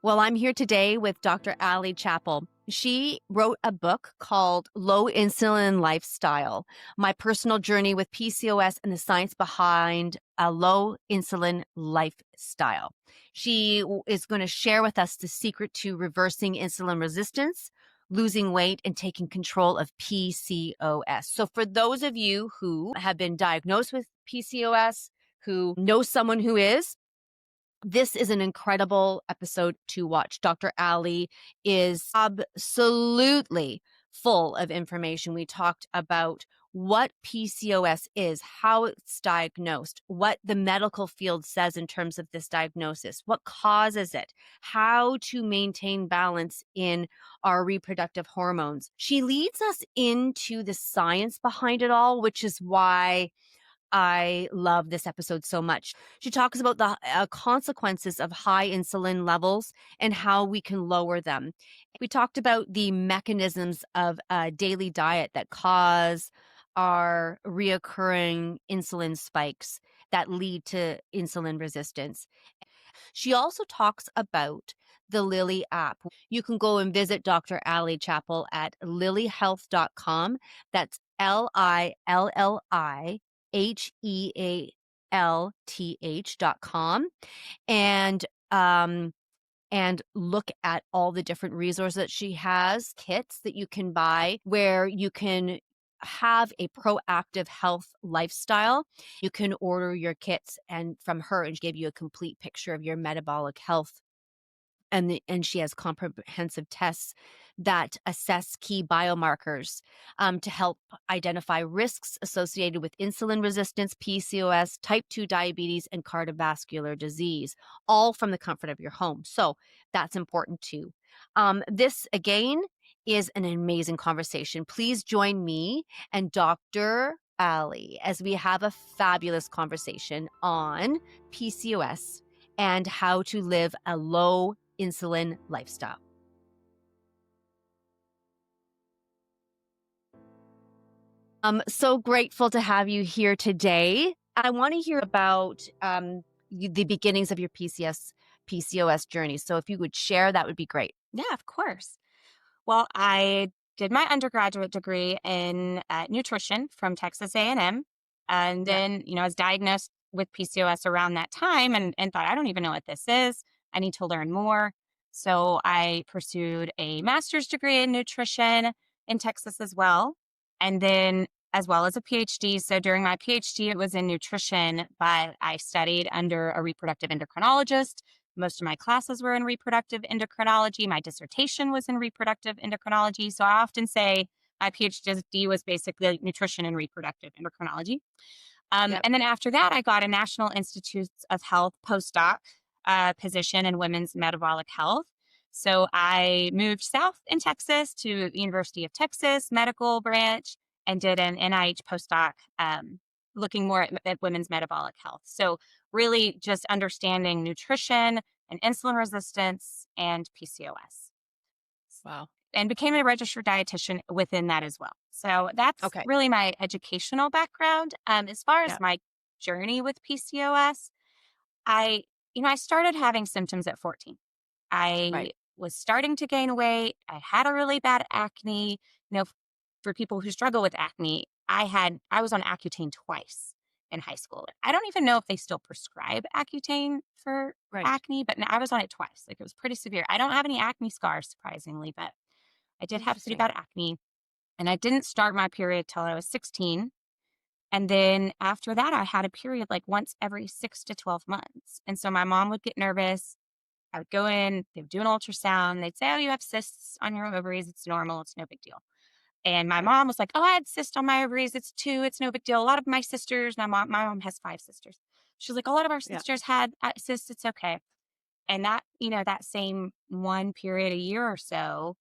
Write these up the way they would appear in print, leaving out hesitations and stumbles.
Well, I'm here today with Dr. Ali Chappell. She wrote a book called Low-Insulin Lifestyle, My Personal Journey with PCOS and the Science Behind a Low-Insulin Lifestyle. She is going to share with us the secret to reversing insulin resistance, losing weight, and taking control of PCOS. So for those of you who have been diagnosed with PCOS, who know someone who is, this is an incredible episode to watch. Dr. Ali is absolutely full of information. We talked about what PCOS is, how it's diagnosed, what the medical field says in terms of this diagnosis, what causes it, how to maintain balance in our reproductive hormones. She leads us into the science behind it all, which is why I love this episode so much. She talks about the consequences of high insulin levels and how we can lower them. We talked about the mechanisms of a daily diet that cause our reoccurring insulin spikes that lead to insulin resistance. She also talks about the Lily app. You can go and visit Dr. Ali Chappell at lilyhealth.com. That's LILLIHEALTH.com and look at all the different resources that she has, kits that you can buy where you can have a proactive health lifestyle. You can order your kits and from her and give you a complete picture of your metabolic health. And she has comprehensive tests that assess key biomarkers to help identify risks associated with insulin resistance, PCOS, type 2 diabetes, and cardiovascular disease, all from the comfort of your home. So that's important too. This, again, is an amazing conversation. Please join me and Dr. Ali as we have a fabulous conversation on PCOS and how to live a low insulin lifestyle. I'm so grateful to have you here today. I want to hear about the beginnings of your PCOS journey. So if you would share, that would be great. Yeah, of course. Well, I did my undergraduate degree in nutrition from Texas A&M. And then, I was diagnosed with PCOS around that time and thought, I don't even know what this is. I need to learn more. So I pursued a master's degree in nutrition in Texas as well. And then as well as a PhD. So during my PhD, it was in nutrition, but I studied under a reproductive endocrinologist. Most of my classes were in reproductive endocrinology. My dissertation was in reproductive endocrinology. So I often say my PhD was basically nutrition and reproductive endocrinology. And then after that, I got a National Institutes of Health postdoc position in women's metabolic health. So I moved south in Texas to the University of Texas medical branch and did an NIH postdoc looking more at women's metabolic health. So really just understanding nutrition and insulin resistance and PCOS. Wow. And became a registered dietitian within that as well. So that's really my educational background. As far as my journey with PCOS, I started having symptoms at 14. I was starting to gain weight. I had a really bad acne. For people who struggle with acne, I was on Accutane twice in high school. I don't even know if they still prescribe Accutane for acne, but I was on it twice. Like, it was pretty severe. I don't have any acne scars, surprisingly, but I did have pretty bad acne. And I didn't start my period till I was 16. And then after that, I had a period like once every 6 to 12 months. And so my mom would get nervous. I would go in, they would do an ultrasound. They'd say, oh, you have cysts on your ovaries. It's normal. It's no big deal. And my mom was like, oh, I had cysts on my ovaries. It's 2. It's no big deal. A lot of my sisters, my mom has 5 sisters. She's like, a lot of our sisters had cysts. It's okay. And that, that same one period, a year or so,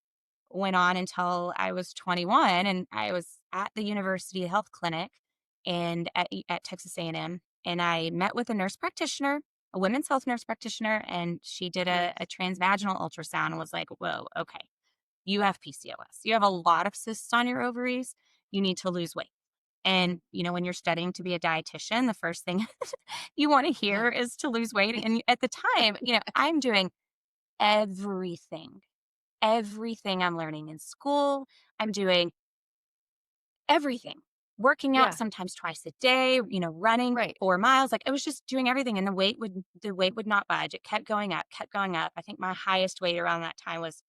went on until I was 21. And I was at the University Health Clinic and at Texas A&M. And I met with a nurse practitioner, a women's health nurse practitioner, and she did a transvaginal ultrasound and was like, whoa, okay. You have PCOS. You have a lot of cysts on your ovaries. You need to lose weight. And, when you're studying to be a dietitian, the first thing you want to hear is to lose weight. And at the time, I'm doing everything. Everything I'm learning in school. I'm doing everything. Working out Yeah. sometimes twice a day, running Right. 4 miles. Like, I was just doing everything, and the weight would not budge. It kept going up, kept going up. I think my highest weight around that time was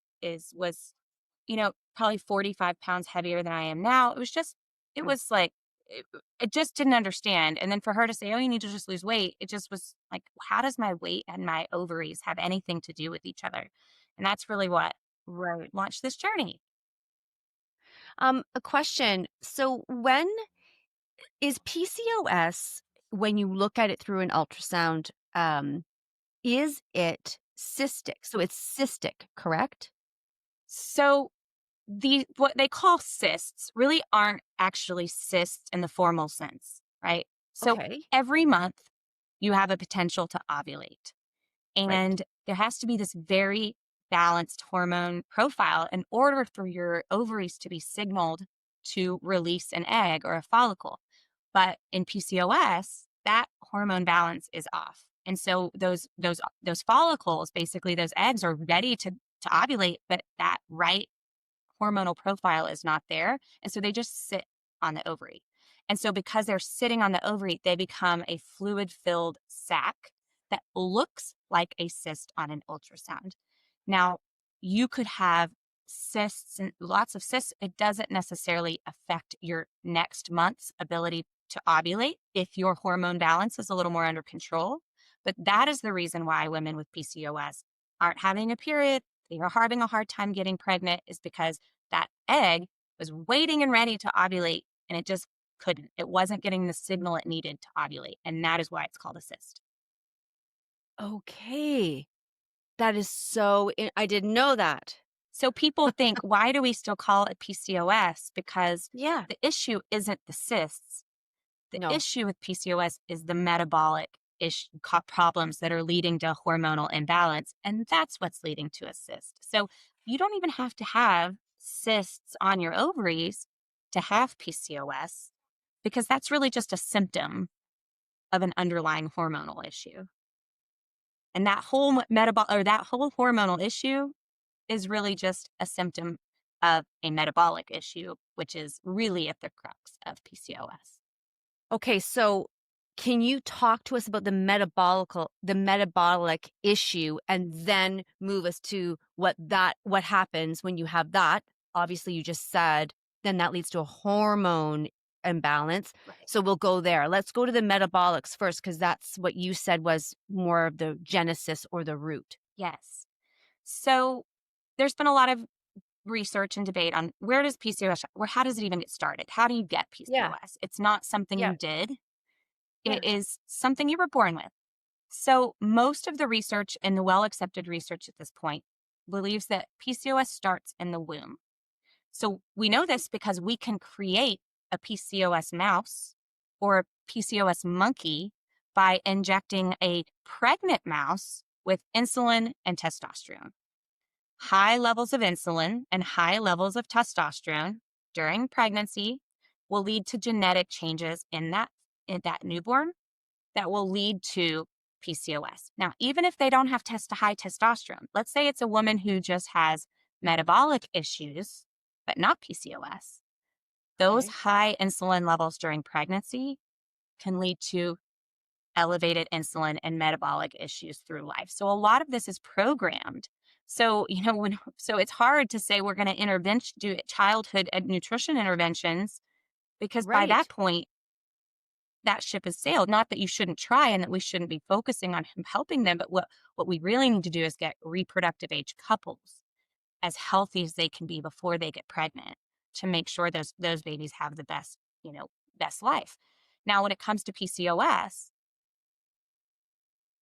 probably 45 pounds heavier than I am now. It Mm. was like, it just didn't understand. And then for her to say, oh, you need to just lose weight, it just was like, how does my weight and my ovaries have anything to do with each other? And that's really what Right. launched this journey. A question. So when is PCOS, when you look at it through an ultrasound, is it cystic? So it's cystic, correct? So what they call cysts really aren't actually cysts in the formal sense, right? So Okay. every month you have a potential to ovulate. Right. And there has to be this very balanced hormone profile in order for your ovaries to be signaled to release an egg or a follicle. But in PCOS, that hormone balance is off. And so those follicles, basically those eggs, are ready to ovulate, but that right hormonal profile is not there. And so they just sit on the ovary. And so because they're sitting on the ovary, they become a fluid filled sac that looks like a cyst on an ultrasound. Now, you could have cysts and lots of cysts. It doesn't necessarily affect your next month's ability to ovulate if your hormone balance is a little more under control. But that is the reason why women with PCOS aren't having a period. They are having a hard time getting pregnant, is because that egg was waiting and ready to ovulate, and it just couldn't. It wasn't getting the signal it needed to ovulate. And that is why it's called a cyst. Okay. That is I didn't know that. So people think, why do we still call it PCOS? Because Yeah. the issue isn't the cysts. The No. issue with PCOS is the metabolic problems that are leading to hormonal imbalance. And that's what's leading to a cyst. So you don't even have to have cysts on your ovaries to have PCOS, because that's really just a symptom of an underlying hormonal issue. And that whole that whole hormonal issue is really just a symptom of a metabolic issue, which is really at the crux of PCOS. Okay, so can you talk to us about the metabolic issue and then move us to what happens when you have that? Obviously, you just said then that leads to a hormone imbalance. Right. So we'll go there. Let's go to the metabolics first because that's what you said was more of the genesis or the root. Yes. So there's been a lot of research and debate on where does PCOS, how does it even get started? How do you get Yeah. PCOS? It's not something Yeah. you did. Yeah. It is something you were born with. So most of the research and the well-accepted research at this point believes that PCOS starts in the womb. So we know this because we can create a PCOS mouse or a PCOS monkey by injecting a pregnant mouse with insulin and testosterone. High levels of insulin and high levels of testosterone during pregnancy will lead to genetic changes in that newborn that will lead to PCOS. Now, even if they don't have high testosterone, let's say it's a woman who just has metabolic issues, but not PCOS, those Okay. high insulin levels during pregnancy can lead to elevated insulin and metabolic issues through life. So a lot of this is programmed. So, so it's hard to say we're going to do childhood nutrition interventions, because by Right. that point, that ship has sailed. Not that you shouldn't try and that we shouldn't be focusing on helping them, but what we really need to do is get reproductive age couples as healthy as they can be before they get pregnant, to make sure those babies have the best life. Now, when it comes to PCOS,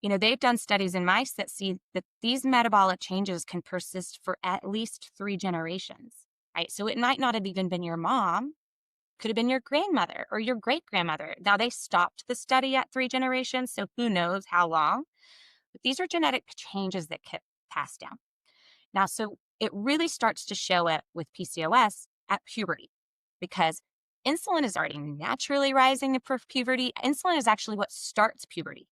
they've done studies in mice that see that these metabolic changes can persist for at least 3 generations, right? So it might not have even been your mom, could have been your grandmother or your great grandmother. Now, they stopped the study at 3 generations, so who knows how long, but these are genetic changes that get passed down. Now, so it really starts to show it with PCOS at puberty, because insulin is already naturally rising for puberty. Insulin is actually what starts puberty,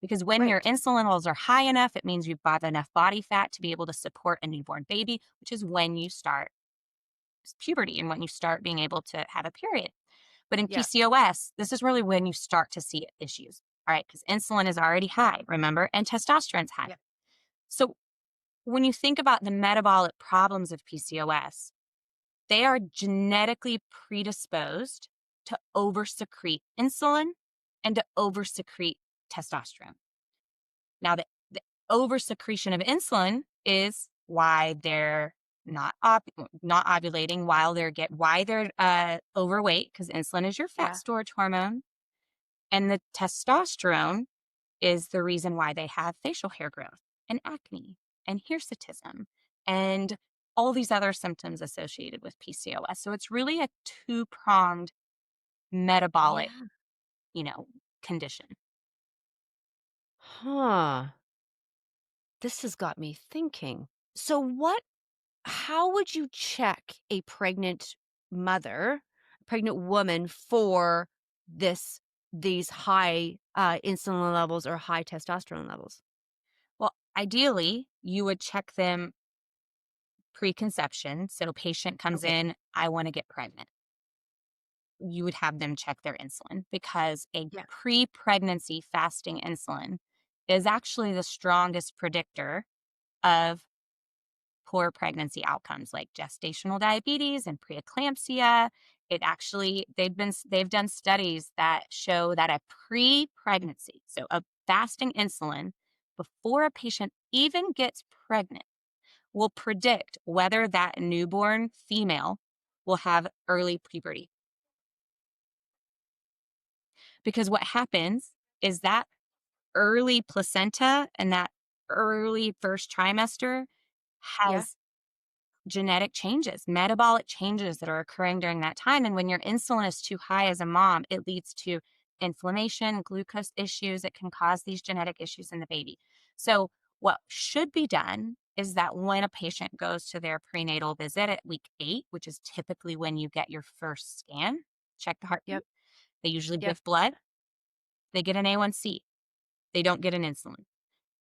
Because when your Right. insulin levels are high enough, it means you've got enough body fat to be able to support a newborn baby, which is when you start puberty and when you start being able to have a period. But in Yeah. PCOS, this is really when you start to see issues. All right, because insulin is already high, remember, and testosterone's high. Yeah. So when you think about the metabolic problems of PCOS, they are genetically predisposed to oversecrete insulin and to oversecrete testosterone. Now, the oversecretion of insulin is why they're not ovulating, why they're overweight, because insulin is your fat Yeah. storage hormone, and the testosterone is the reason why they have facial hair growth and acne and hirsutism and all these other symptoms associated with PCOS. So it's really a two-pronged metabolic, Yeah. you know, condition. Huh. This has got me thinking. So how would you check a pregnant woman for these high insulin levels or high testosterone levels? Well, ideally, you would check them preconception. So patient comes Okay. in, I want to get pregnant. You would have them check their insulin because a Yeah. pre-pregnancy fasting insulin is actually the strongest predictor of poor pregnancy outcomes like gestational diabetes and preeclampsia. They've done studies that show that a pre-pregnancy, so a fasting insulin before a patient even gets pregnant, will predict whether that newborn female will have early puberty. Because what happens is that early placenta and that early first trimester Yeah. has genetic changes, metabolic changes that are occurring during that time. And when your insulin is too high as a mom, it leads to inflammation, glucose issues. It can cause these genetic issues in the baby. So, what should be done is that when a patient goes to their prenatal visit at week 8, which is typically when you get your first scan, check the heartbeat, Yep. they usually Yep. give blood, they get an A1C, they don't get an insulin.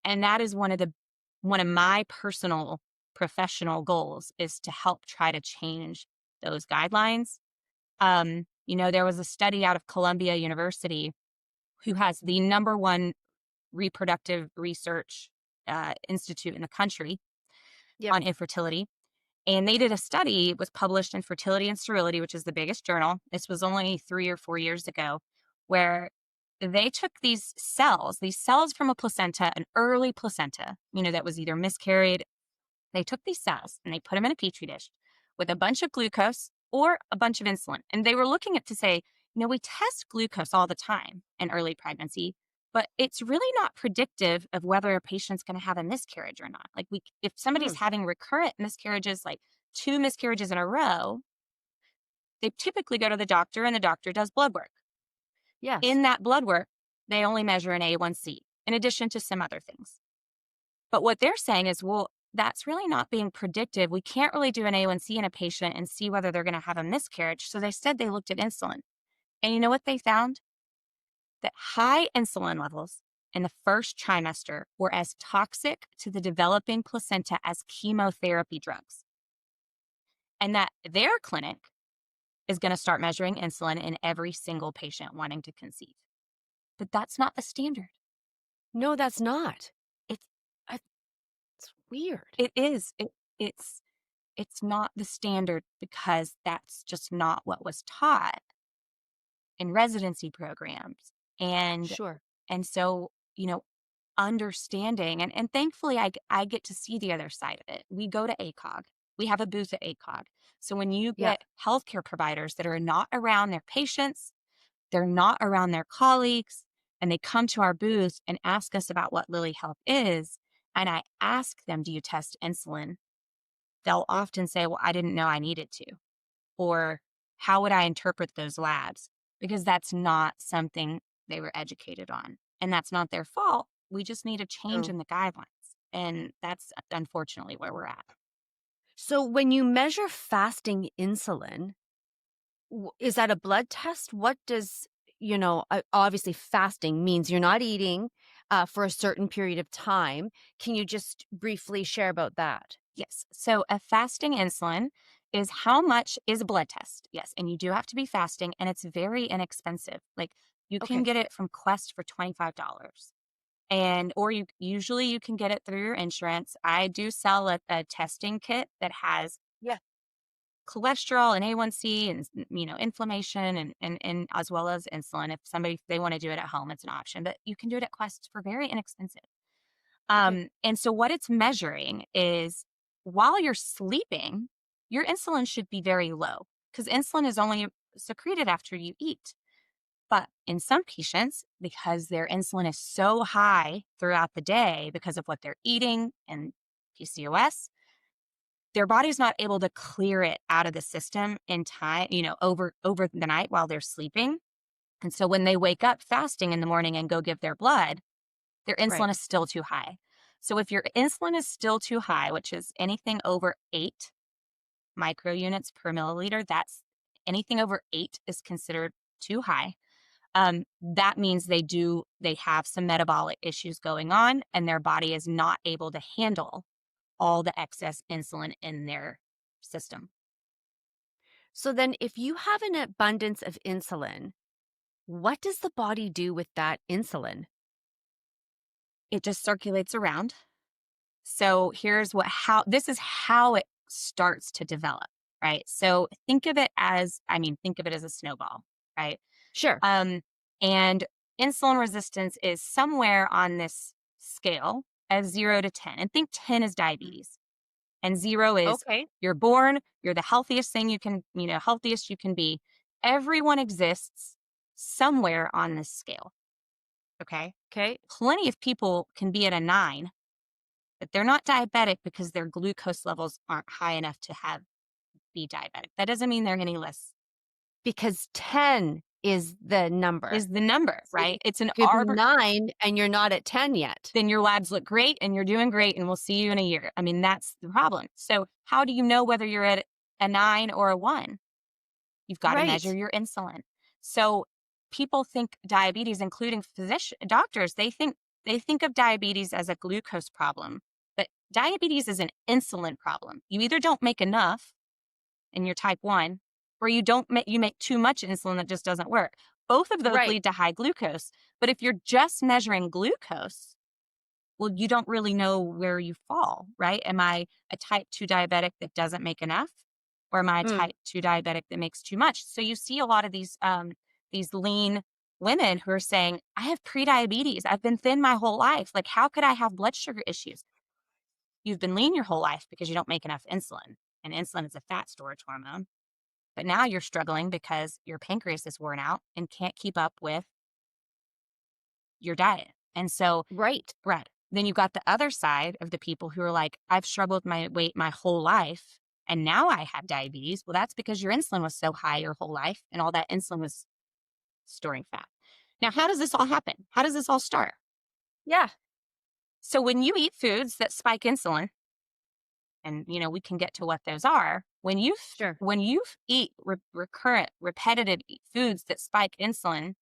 And that is one of my personal professional goals is to help try to change those guidelines. There was a study out of Columbia University who has the number one reproductive research institute in the country Yep. on infertility. And they did a study, it was published in Fertility and Sterility, which is the biggest journal. This was only 3 or 4 years ago, where they took these cells from a placenta, an early placenta, that was either miscarried. They took these cells and they put them in a petri dish with a bunch of glucose or a bunch of insulin. And they were looking at to say, we test glucose all the time in early pregnancy, but it's really not predictive of whether a patient's going to have a miscarriage or not. Like if somebody's Hmm. having recurrent miscarriages, like 2 miscarriages in a row, they typically go to the doctor and the doctor does blood work. Yes. In that blood work, they only measure an A1C in addition to some other things. But what they're saying is, well, that's really not being predictive. We can't really do an A1C in a patient and see whether they're going to have a miscarriage. So they looked at insulin. And you know what they found? That high insulin levels in the first trimester were as toxic to the developing placenta as chemotherapy drugs. And that their clinic is going to start measuring insulin in every single patient wanting to conceive. But that's not the standard. No, that's not. It's I, it's weird. it is. It's not the standard because that's just not what was taught in residency programs. And Sure. and so, understanding and thankfully I get to see the other side of it. We go to ACOG. We have a booth at ACOG. So when you Yeah. get healthcare providers that are not around their patients, they're not around their colleagues, and they come to our booth and ask us about what Lily Health is, and I ask them, do you test insulin? They'll often say, well, I didn't know I needed to. Or how would I interpret those labs? Because that's not something they were educated on. And that's not their fault. We just need a change No. in the guidelines. And that's unfortunately where we're at. So when you measure fasting insulin, is that a blood test? What does, obviously fasting means you're not eating. for a certain period of time. Can you just briefly share about that? Yes. So a fasting insulin is how much is a blood test. Yes. And you do have to be fasting and it's very inexpensive. Like you can Okay. get it from Quest for $25. And or you can get it through your insurance. I do sell a testing kit that has Yeah. cholesterol and A1C and inflammation and as well as insulin. If they want to do it at home, it's an option. But you can do it at Quest for very inexpensive. Okay. And so what it's measuring is while you're sleeping, your insulin should be very low because insulin is only secreted after you eat. But in some patients, because their insulin is so high throughout the day because of what they're eating and PCOS, their body's not able to clear it out of the system in time, over the night while they're sleeping. And so when they wake up fasting in the morning and go give their blood, their Right. insulin is still too high. So if your insulin is still too high, which is anything over 8 microunits per milliliter, that's anything over 8 is considered too high. That means they have some metabolic issues going on and their body is not able to handle all the excess insulin in their system. So then, if you have an abundance of insulin, what does the body do with that insulin? It just circulates around. So this is how it starts to develop, right? So think of it as a snowball, right? Sure. Um, and insulin resistance is somewhere on this scale of 0 to 10. And think 10 is Mm. diabetes. And 0 is Okay. you're born, you're the healthiest thing healthiest you can be. Everyone exists somewhere on this scale. Okay. Okay. Plenty of people can be at a 9, but they're not diabetic because their glucose levels aren't high enough to be diabetic. That doesn't mean they're any less Because 10 is the number. is the number, So you right? It's an could be 9 and you're not at 10 yet. then your labs look great and you're doing great and we'll see you in a year. I mean, that's the problem. So how do you know whether you're at a 9 or a 1? You've got to measure Right. your insulin. So people think diabetes, including doctors, they think of diabetes as a glucose problem, but diabetes is an insulin problem. You either don't make enough and you're type 1, or you make too much insulin that just doesn't work. Both of those Right. lead to high glucose. But if you're just measuring glucose, well, you don't really know where you fall, right? Am I a type 2 diabetic that doesn't make enough? Or am I a Mm. type 2 diabetic that makes too much? So you see a lot of these lean women who are saying, I have prediabetes. I've been thin my whole life. Like, how could I have blood sugar issues? You've been lean your whole life because you don't make enough insulin. And insulin is a fat storage hormone. But now you're struggling because your pancreas is worn out and can't keep up with your diet. And so Right. right. Then you've got the other side of the people who are like, I've struggled with my weight my whole life and now I have diabetes. Well, that's because your insulin was so high your whole life and all that insulin was storing fat. Now, how does this all happen? How does this all start? Yeah. So when you eat foods that spike insulin, and we can get to what those are, Sure. when you eat recurrent, repetitive foods that spike insulin,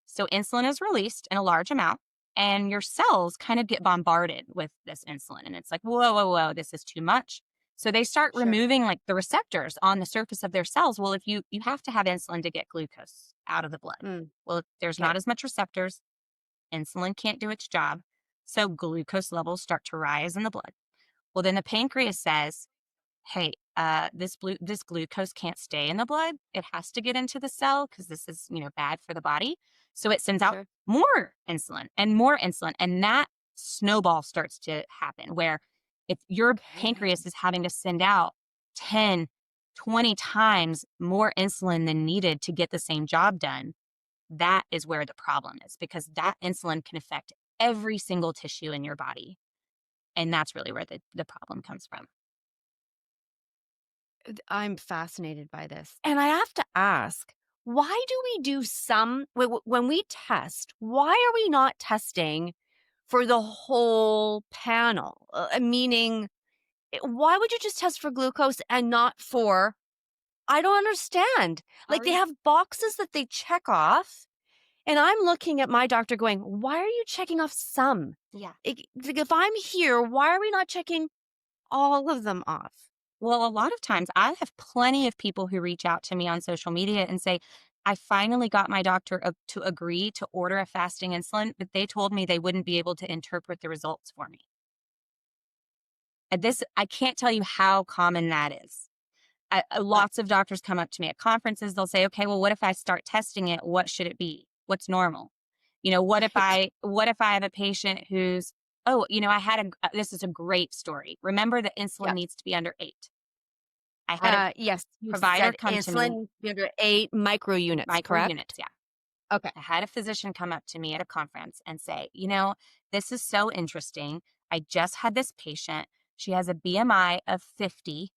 so insulin is released in a large amount and your cells kind of get bombarded with this insulin. And it's like, whoa, whoa, whoa, this is too much. So they start Sure. removing like the receptors on the surface of their cells. Well, if you have to have insulin to get glucose out of the blood. Mm. Well, if there's not Okay. as much receptors, insulin can't do its job. So glucose levels start to rise in the blood. Well, then the pancreas says, hey, this glucose can't stay in the blood. It has to get into the cell because this is, bad for the body. So it sends out Sure. more insulin and more insulin. And that snowball starts to happen where if your Okay. pancreas is having to send out 10, 20 times more insulin than needed to get the same job done, that is where the problem is because that insulin can affect every single tissue in your body. And that's really where the problem comes from. I'm fascinated by this. And I have to ask, why do we do when we test, why are we not testing for the whole panel? Meaning, why would you just test for glucose and not for, I don't understand. Like they Calorie. have boxes that they check off And I'm looking at my doctor going, why are you checking off some? Yeah. If I'm here, why are we not checking all of them off? Well, a lot of times I have plenty of people who reach out to me on social media and say, I finally got my doctor to agree to order a fasting insulin, but they told me they wouldn't be able to interpret the results for me. And this, I can't tell you how common that is. Lots of doctors come up to me at conferences. They'll say, okay, well, what if I start testing it? What should it be? What's normal? What if I have a patient who's, oh, this is a great story. Remember that insulin Yeah. needs to be under 8. I had a Yes, you provider said come to me, insulin under 8 microunits, correct? yeah. Okay. I had a physician come up to me at a conference and say, this is so interesting. I just had this patient. She has a BMI of 50.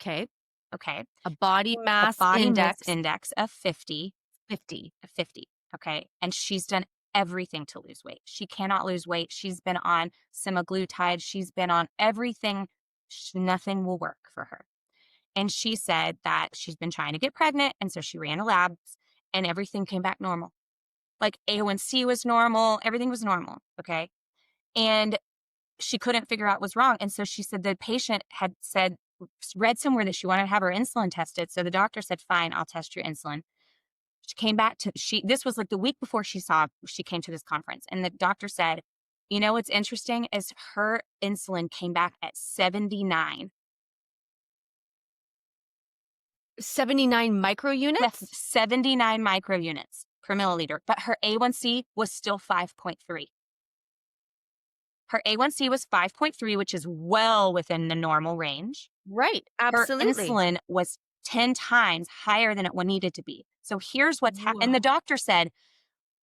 Okay. Okay. A body A mass body mass index index of 50. 50. 50. Okay. And she's done everything to lose weight. She cannot lose weight. She's been on semaglutide. She's been on everything. Nothing will work for her. And she said that she's been trying to get pregnant. And so she ran a labs and everything came back normal. Like A1C was normal. Everything was normal. Okay. And she couldn't figure out what was wrong. And so she said the patient had read somewhere that she wanted to have her insulin tested. So the doctor said, fine, I'll test your insulin. She came back this was like the week before she came to this conference. And the doctor said, what's interesting is her insulin came back at 79. 79 microunits? 79 microunits per milliliter. But her A1C was still 5.3. Her A1C was 5.3, which is well within the normal range. Right, absolutely. Her insulin was 10 times higher than it needed to be. So here's what's happened. And the doctor said,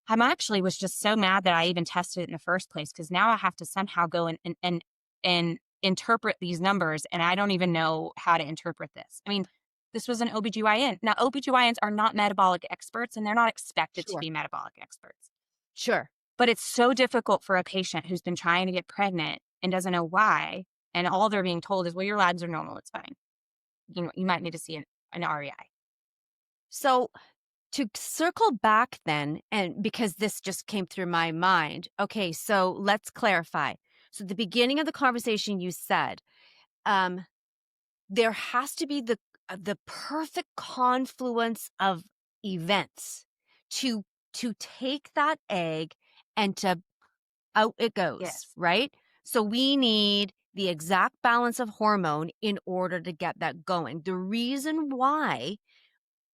was just so mad that I even tested it in the first place because now I have to somehow go and interpret these numbers, and I don't even know how to interpret this. I mean, this was an OBGYN. Now, OBGYNs are not metabolic experts, and they're not expected to be metabolic experts. Sure. But it's so difficult for a patient who's been trying to get pregnant and doesn't know why, and all they're being told is, well, your labs are normal, it's fine. You might need to see an REI. So to circle back then, and because this just came through my mind, okay, so let's clarify. So at the beginning of the conversation, you said there has to be the perfect confluence of events to take that egg and to out it goes, yes. Right? So we need the exact balance of hormone in order to get that going. The reason why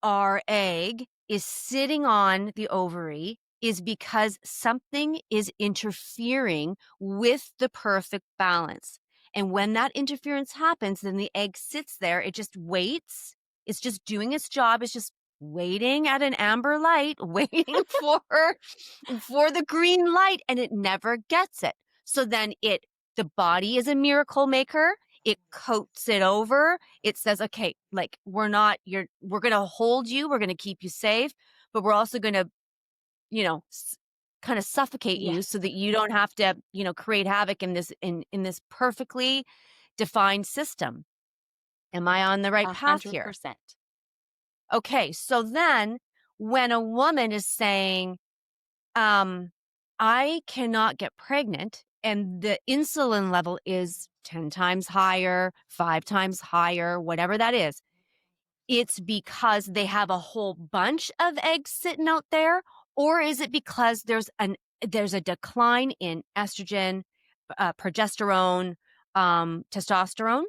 our egg is sitting on the ovary is because something is interfering with the perfect balance. And when that interference happens, then the egg sits there. It just waits. It's just doing its job. It's just waiting at an amber light, waiting for the green light, and it never gets it. So then the body is a miracle maker. It coats it over. It says, okay, like we're going to hold you. We're going to keep you safe, but we're also going to, kind of suffocate you so that you don't have to, create havoc in this perfectly defined system. Am I on the right path here? 100%. Okay. So then when a woman is saying, I cannot get pregnant, and the insulin level is 10 times higher, 5 times higher, whatever that is, it's because they have a whole bunch of eggs sitting out there, or is it because there's a decline in estrogen, progesterone, testosterone?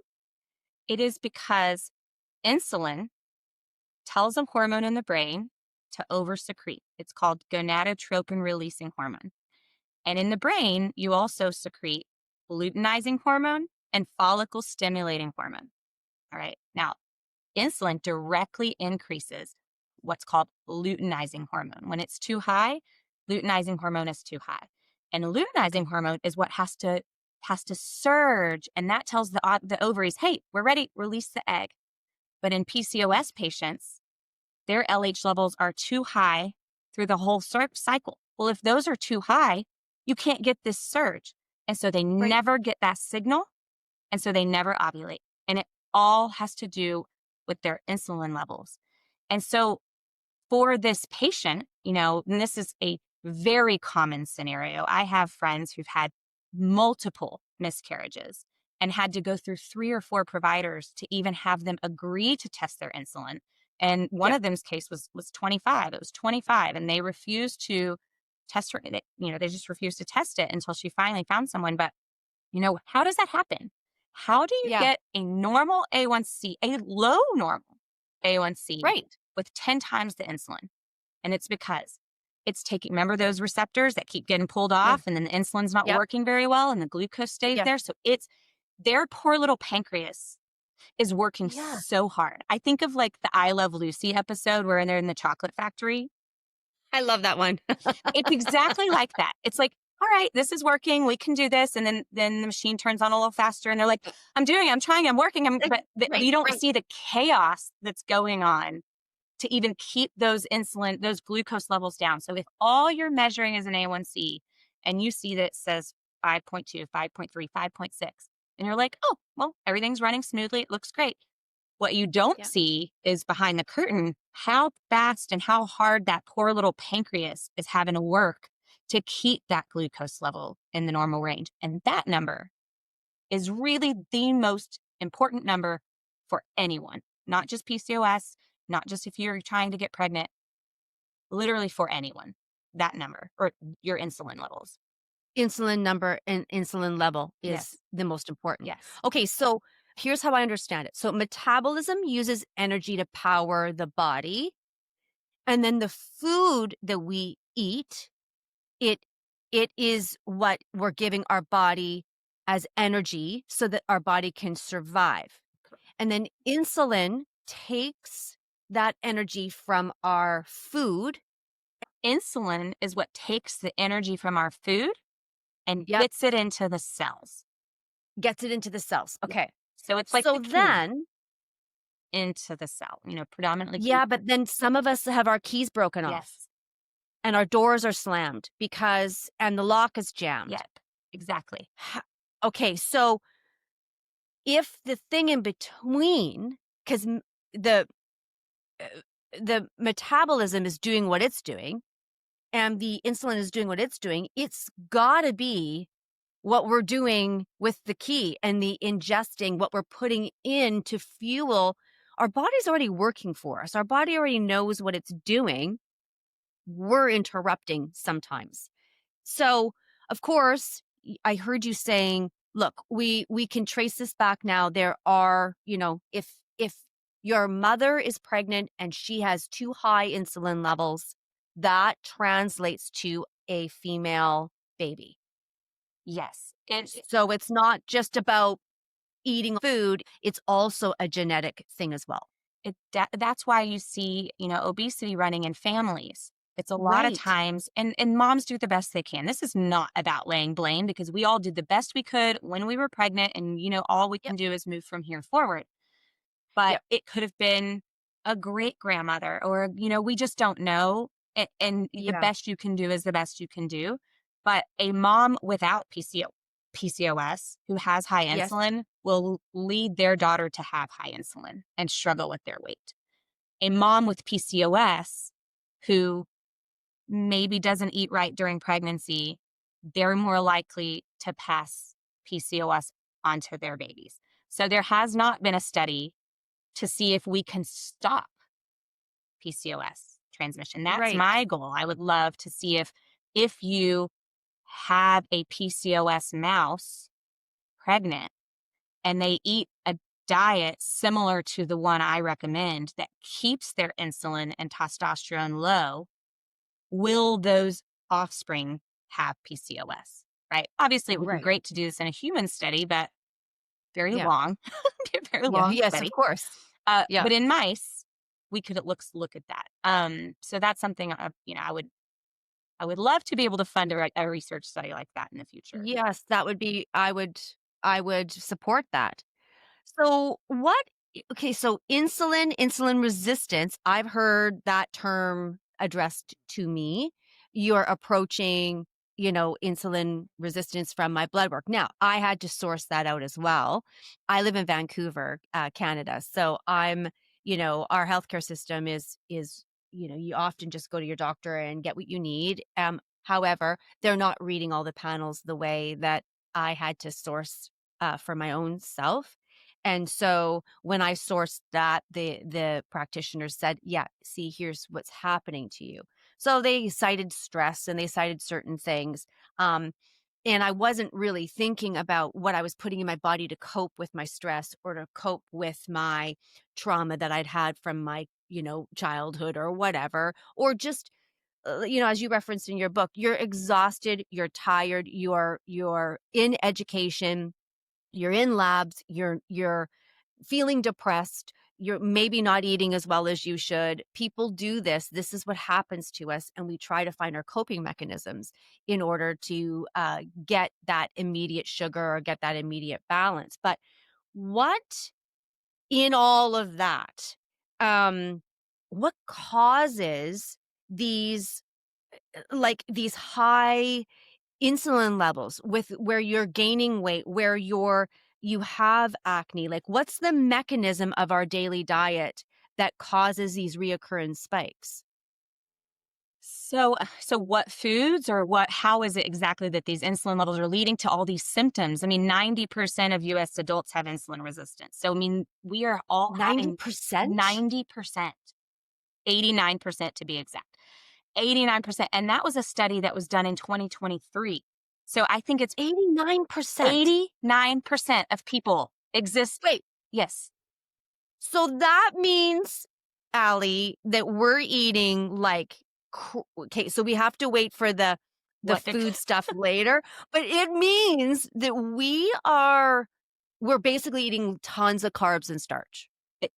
It is because insulin tells a hormone in the brain to oversecrete. It's called gonadotropin releasing hormone. And in the brain, you also secrete luteinizing hormone and follicle stimulating hormone. All right. Now, insulin directly increases what's called luteinizing hormone. When it's too high, luteinizing hormone is too high. And luteinizing hormone is what has to surge. And that tells the ovaries, hey, we're ready, release the egg. But in PCOS patients, their LH levels are too high through the whole cycle. Well, if those are too high, you can't get this surge. And so they never get that signal. And so they never ovulate. And it all has to do with their insulin levels. And so for this patient, and this is a very common scenario. I have friends who've had multiple miscarriages and had to go through 3 or 4 providers to even have them agree to test their insulin. And one Yeah. of them's case was 25. It was 25, and they refused to test her. They just refused to test it until she finally found someone. But how does that happen? How do you Yeah. get a normal A1C, a low normal A1C, Right. with 10 times the insulin? And it's because it's taking, remember those receptors that keep getting pulled Yeah. off and then the insulin's not Yep. working very well and the glucose stays Yeah. there. So it's their poor little pancreas is working Yeah. so hard. I think of like the I Love Lucy episode where they're in the chocolate factory. I love that one. It's exactly like that. It's like, all right, this is working. We can do this. And then the machine turns on a little faster and they're like, I'm doing it. I'm trying. I'm working. But Right. you don't Right. see the chaos that's going on to even keep those glucose levels down. So if all you're measuring is an A1C and you see that it says 5.2, 5.3, 5.6, and you're like, oh, well, everything's running smoothly. It looks great. What you don't Yeah. see is behind the curtain, how fast and how hard that poor little pancreas is having to work to keep that glucose level in the normal range. And that number is really the most important number for anyone, not just PCOS, not just if you're trying to get pregnant, literally for anyone, that number or your insulin levels. Insulin number and insulin level is Yes. the most important. Yes. Okay, so here's how I understand it. So metabolism uses energy to power the body, and then the food that we eat, it it is what we're giving our body as energy so that our body can survive. And then insulin takes that energy from our food. Insulin is what takes the energy from our food and Yep, gets it into the cells. gets it into the cells. Yeah. Okay. So it's like So the key then, into the cell, predominantly yeah, glucose. but then some of us have our keys broken off Yes. and our doors are slammed and the lock is jammed. Yep. Exactly. Okay, so if the thing in between, because the uh, the metabolism is doing what it's doing and the insulin is doing what it's got to be what we're doing with the key and the ingesting, what we're putting in to fuel. Our body's already working for us. Our body already knows what it's doing. We're interrupting sometimes. So, of course, I heard you saying, look, we can trace this back now. There are, if your mother is pregnant and she has too high insulin levels, that translates to a female baby. Yes. So it's not just about eating food, it's also a genetic thing as well. That's why you see, obesity running in families. It's a lot of Right. times, and moms do the best they can. This is not about laying blame because we all did the best we could when we were pregnant, and all we can Yep. do is move from here forward. But Yep. it could have been a great grandmother, or we just don't know. And the Yeah. best you can do is the best you can do. But a mom without PCOS who has high Yes. insulin will lead their daughter to have high insulin and struggle with their weight. A mom with PCOS who maybe doesn't eat right during pregnancy, they're more likely to pass PCOS onto their babies. So there has not been a study to see if we can stop PCOS transmission. That's Right. my goal. I would love to see if you have a PCOS mouse pregnant and they eat a diet similar to the one I recommend that keeps their insulin and testosterone low, will those offspring have PCOS? Right? Obviously, it would be Right. great to do this in a human study, but very Yeah. long, be a very Yeah. long Yes, of study. course. Yeah. But in mice, we could look at that. So that's something I would love to be able to fund a research study like that in the future. Yes, that would be I would support that. So okay, so insulin resistance, I've heard that term addressed to me. You're approaching, insulin resistance from my blood work. Now, I had to source that out as well. I live in Vancouver, Canada. So our healthcare system is you often just go to your doctor and get what you need. However, they're not reading all the panels the way that I had to source for my own self. And so when I sourced that, the practitioner said, yeah, see, here's what's happening to you. So they cited stress and they cited certain things. And I wasn't really thinking about what I was putting in my body to cope with my stress or to cope with my trauma that I'd had from my, childhood or whatever, or just, as you referenced in your book, you're exhausted, you're tired, you're in education, you're in labs, you're feeling depressed, you're maybe not eating as well as you should. People do this. This is what happens to us. And we try to find our coping mechanisms in order to get that immediate sugar or get that immediate balance. But what in all of that, what causes these these high insulin levels with where you're gaining weight, where you have acne? Like, what's the mechanism of our daily diet that causes these reoccurring spikes? So what foods or how is it exactly that these insulin levels are leading to all these symptoms? I mean, 90% of US adults have insulin resistance. So, I mean, we are all having 90%? 90%, 89% to be exact. 89%. And that was a study that was done in 2023. So I think it's 89%. 89% of people exist. Wait, Yes. so that means, Allie, that we're eating okay, so we have to wait for the food stuff later, but it means that we're basically eating tons of carbs and starch.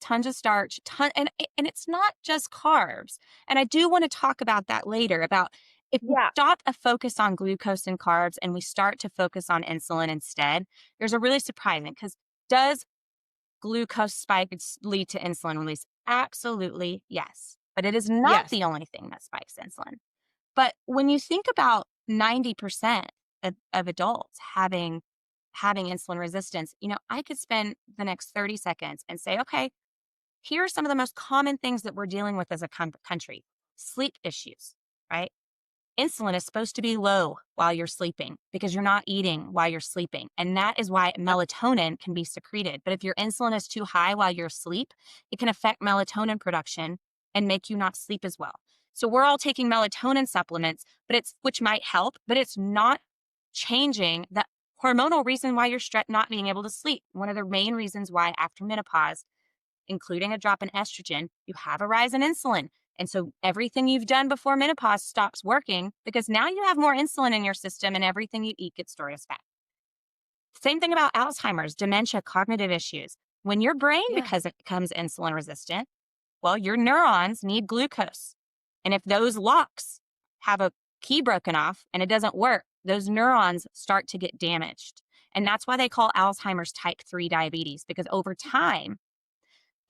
Tons of starch, and it's not just carbs. And I do want to talk about that later, about if we stop a focus on glucose and carbs and we start to focus on insulin instead, there's a really surprising, because does glucose spikes lead to insulin release? Absolutely, yes. But it is not the only thing that spikes insulin. But when you think about 90% of adults having insulin resistance, I could spend the next 30 seconds and say, okay, here are some of the most common things that we're dealing with as a country. Sleep issues, right? Insulin is supposed to be low while you're sleeping because you're not eating while you're sleeping. And that is why melatonin can be secreted. But if your insulin is too high while you're asleep, it can affect melatonin production and make you not sleep as well. So we're all taking melatonin supplements, which might help, but it's not changing the hormonal reason why you're not being able to sleep. One of the main reasons why after menopause, including a drop in estrogen, you have a rise in insulin. And so everything you've done before menopause stops working because now you have more insulin in your system and everything you eat gets stored as fat. Same thing about Alzheimer's, dementia, cognitive issues. When your brain becomes insulin resistant, well, your neurons need glucose. And if those locks have a key broken off and it doesn't work, those neurons start to get damaged. And that's why they call Alzheimer's type 3 diabetes, because over time,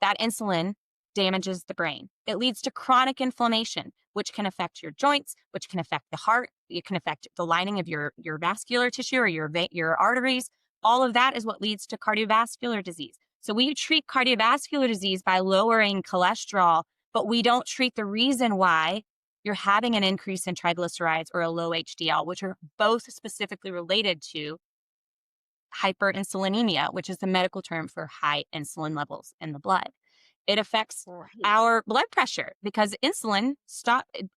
that insulin damages the brain. It leads to chronic inflammation, which can affect your joints, which can affect the heart. It can affect the lining of your vascular tissue or your arteries. All of that is what leads to cardiovascular disease. So we treat cardiovascular disease by lowering cholesterol, but we don't treat the reason why you're having an increase in triglycerides or a low HDL, which are both specifically related to hyperinsulinemia, which is the medical term for high insulin levels in the blood. It affects our blood pressure because insulin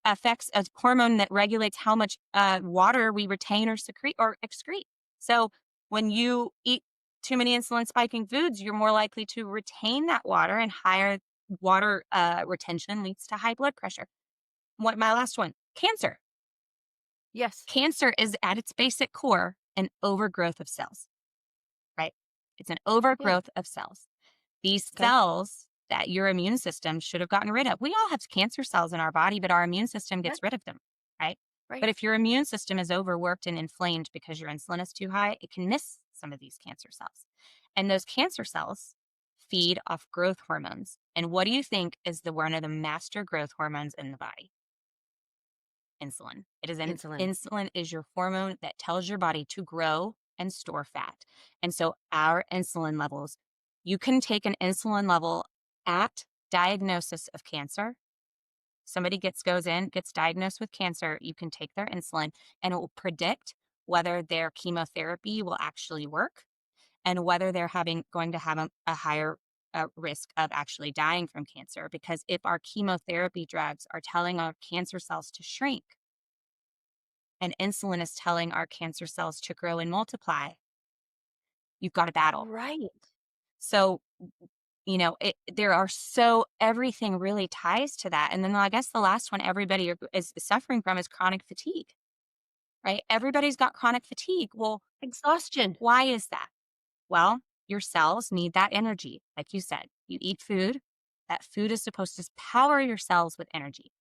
affects a hormone that regulates how much water we retain or excrete. So when you eat too many insulin spiking foods, you're more likely to retain that water, and higher water retention leads to high blood pressure. My last one, cancer. Yes. Cancer is at its basic core an overgrowth of cells, right? It's an overgrowth of cells. These cells that your immune system should have gotten rid of. We all have cancer cells in our body, but our immune system gets rid of them, right? But if your immune system is overworked and inflamed because your insulin is too high, it can miss some of these cancer cells. And those cancer cells feed off growth hormones. And what do you think is one of the master growth hormones in the body? Insulin. Insulin is your hormone that tells your body to grow and store fat. And so our insulin levels, you can take an insulin level at diagnosis of cancer, somebody gets diagnosed with cancer, you can take their insulin and it will predict whether their chemotherapy will actually work and whether they're going to have a higher risk of actually dying from cancer. Because if our chemotherapy drugs are telling our cancer cells to shrink and insulin is telling our cancer cells to grow and multiply, you've got a battle. Right. So, everything really ties to that. And then I guess the last one everybody is suffering from is chronic fatigue, right? Everybody's got chronic fatigue. Well, Exhaustion. why is that? Well, your cells need that energy. Like you said, you eat food. That food is supposed to power your cells with energy.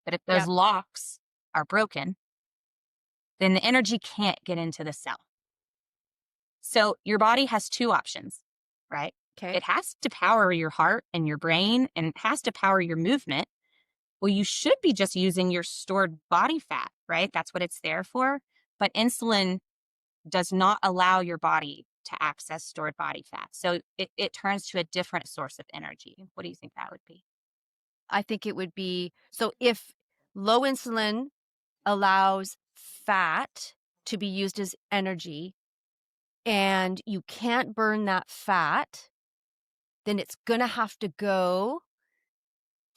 But if those locks are broken, then the energy can't get into the cell. So your body has two options, right? Okay. It has to power your heart and your brain, and it has to power your movement. Well, you should be just using your stored body fat, right? That's what it's there for. But insulin does not allow your body to access stored body fat. So it turns to a different source of energy. What do you think that would be? I think it would be, so if low insulin allows fat to be used as energy and you can't burn that fat, then it's going to have to go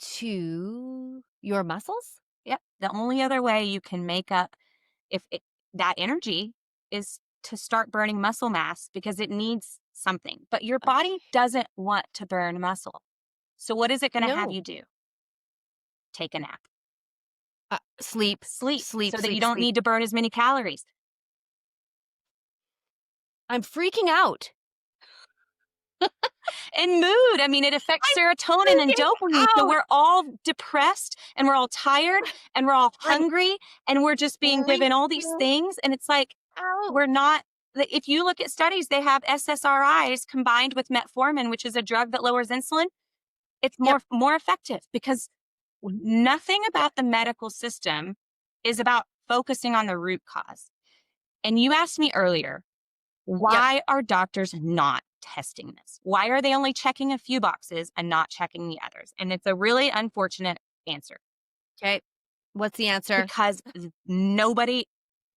to your muscles? Yep. The only other way you can make up that energy is to start burning muscle mass because it needs something. But your body doesn't want to burn muscle. So what is it going to have you do? Take a nap. Sleep. So that you don't need to burn as many calories. I'm freaking out. And mood. I mean, it affects serotonin and dopamine. So we're all depressed and we're all tired and we're all hungry and we're just being given all these things. And it's like, we're not, if you look at studies, they have SSRIs combined with metformin, which is a drug that lowers insulin. It's more effective because nothing about the medical system is about focusing on the root cause. And you asked me earlier, why are doctors not testing this? Why are they only checking a few boxes and not checking the others? And it's a really unfortunate answer. Okay. What's the answer? Because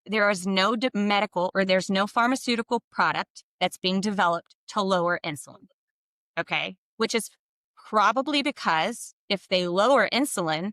there is no medical or there's no pharmaceutical product that's being developed to lower insulin. Okay. Which is probably because if they lower insulin,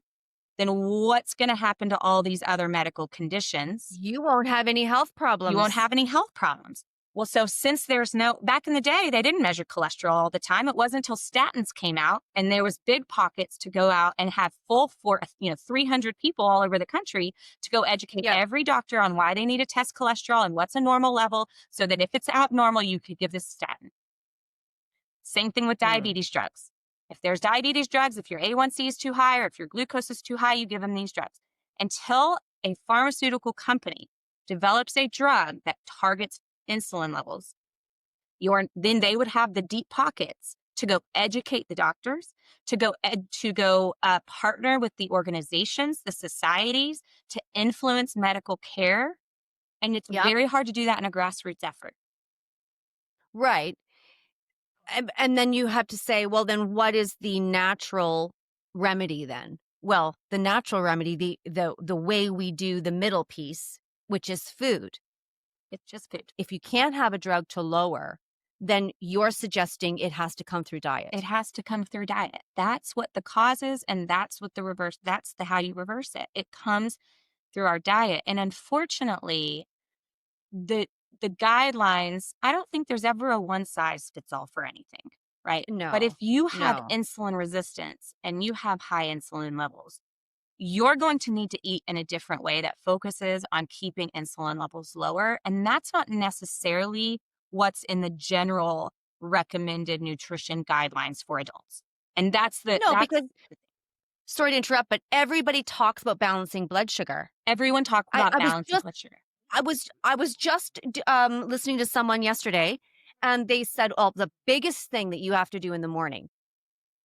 then what's going to happen to all these other medical conditions? You won't have any health problems. You won't have any health problems. Well, so since back in the day, they didn't measure cholesterol all the time. It wasn't until statins came out and there was big pockets to go out and have 300 people all over the country to go educate every doctor on why they need to test cholesterol and what's a normal level so that if it's abnormal, you could give this statin. Same thing with diabetes drugs. If there's diabetes drugs, if your A1C is too high or if your glucose is too high, you give them these drugs. Until a pharmaceutical company develops a drug that targets insulin levels, then they would have the deep pockets to go educate the doctors, to go partner with the organizations, the societies, to influence medical care. And it's very hard to do that in a grassroots effort. Right. And then you have to say, well, then what is the natural remedy then? Well, the natural remedy, the way we do the middle piece, which is food. It's just food. If you can't have a drug to lower, then you're suggesting it has to come through diet. It has to come through diet. That's what the cause is, and that's what how you reverse it. It comes through our diet. And unfortunately, the guidelines, I don't think there's ever a one size fits all for anything, right? No. But if you have insulin resistance and you have high insulin levels, you're going to need to eat in a different way that focuses on keeping insulin levels lower. And that's not necessarily what's in the general recommended nutrition guidelines for adults. And because, sorry to interrupt, but everybody talks about balancing blood sugar. Everyone talks about balancing blood sugar. I was just listening to someone yesterday, and they said, oh, the biggest thing that you have to do in the morning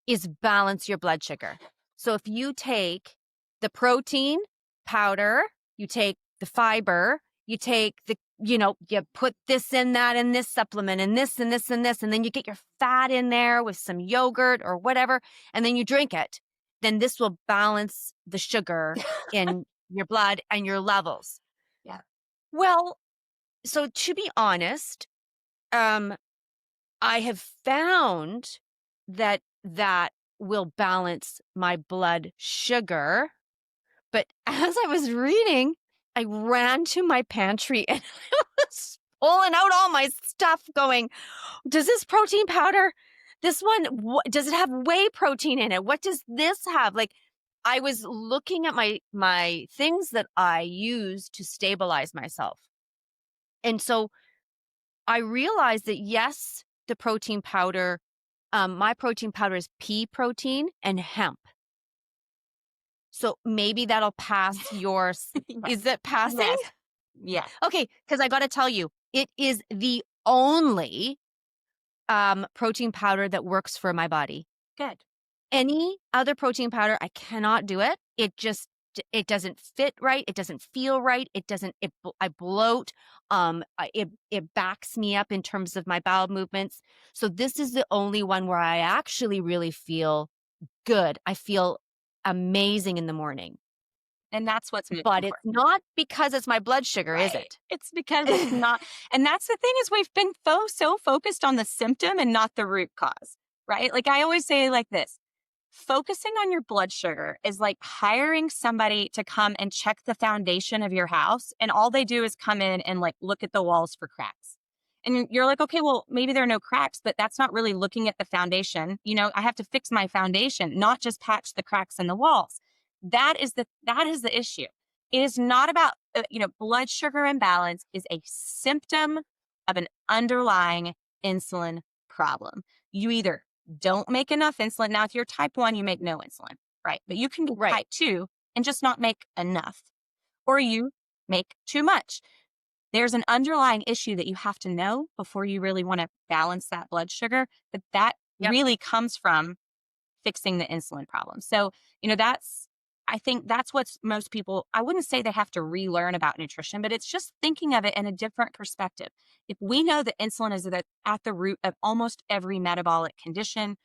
is balance your blood sugar. So if you take the protein powder, you take the fiber, you take you put this in that and this supplement and this and this and this, and then you get your fat in there with some yogurt or whatever, and then you drink it. then this will balance the sugar in your blood and your levels. Yeah. Well, so to be honest, I have found that will balance my blood sugar. But as I was reading, I ran to my pantry and I was pulling out all my stuff going, does this protein powder, this one, does it have whey protein in it? What does this have? Like, I was looking at my things that I use to stabilize myself. And so I realized that, yes, the protein powder, my protein powder is pea protein and hemp. So maybe that'll pass yours. Is it passing? Yes. Yeah. Okay, because I got to tell you, it is the only protein powder that works for my body. Good. Any other protein powder, I cannot do it. It doesn't fit right. It doesn't feel right. I bloat. It backs me up in terms of my bowel movements. So this is the only one where I actually really feel good. I feel amazing in the morning. And that's what's But it's not because it's my blood sugar, right. Is it? It's because it's not. And that's the thing, is we've been so focused on the symptom and not the root cause, right? Like I always say like this, focusing on your blood sugar is like hiring somebody to come and check the foundation of your house. And all they do is come in and like look at the walls for cracks. And you're like, okay, well, maybe there are no cracks, but that's not really looking at the foundation. You know, I have to fix my foundation, not just patch the cracks in the walls. That is the issue. It is not about, blood sugar imbalance is a symptom of an underlying insulin problem. You either don't make enough insulin. Now, if you're type 1, you make no insulin, right? But you can be type 2 and just not make enough, or you make too much. There's an underlying issue that you have to know before you really want to balance that blood sugar, but that really comes from fixing the insulin problem. So, I think that's what most people, I wouldn't say they have to relearn about nutrition, but it's just thinking of it in a different perspective. If we know that insulin is at the root of almost every metabolic condition,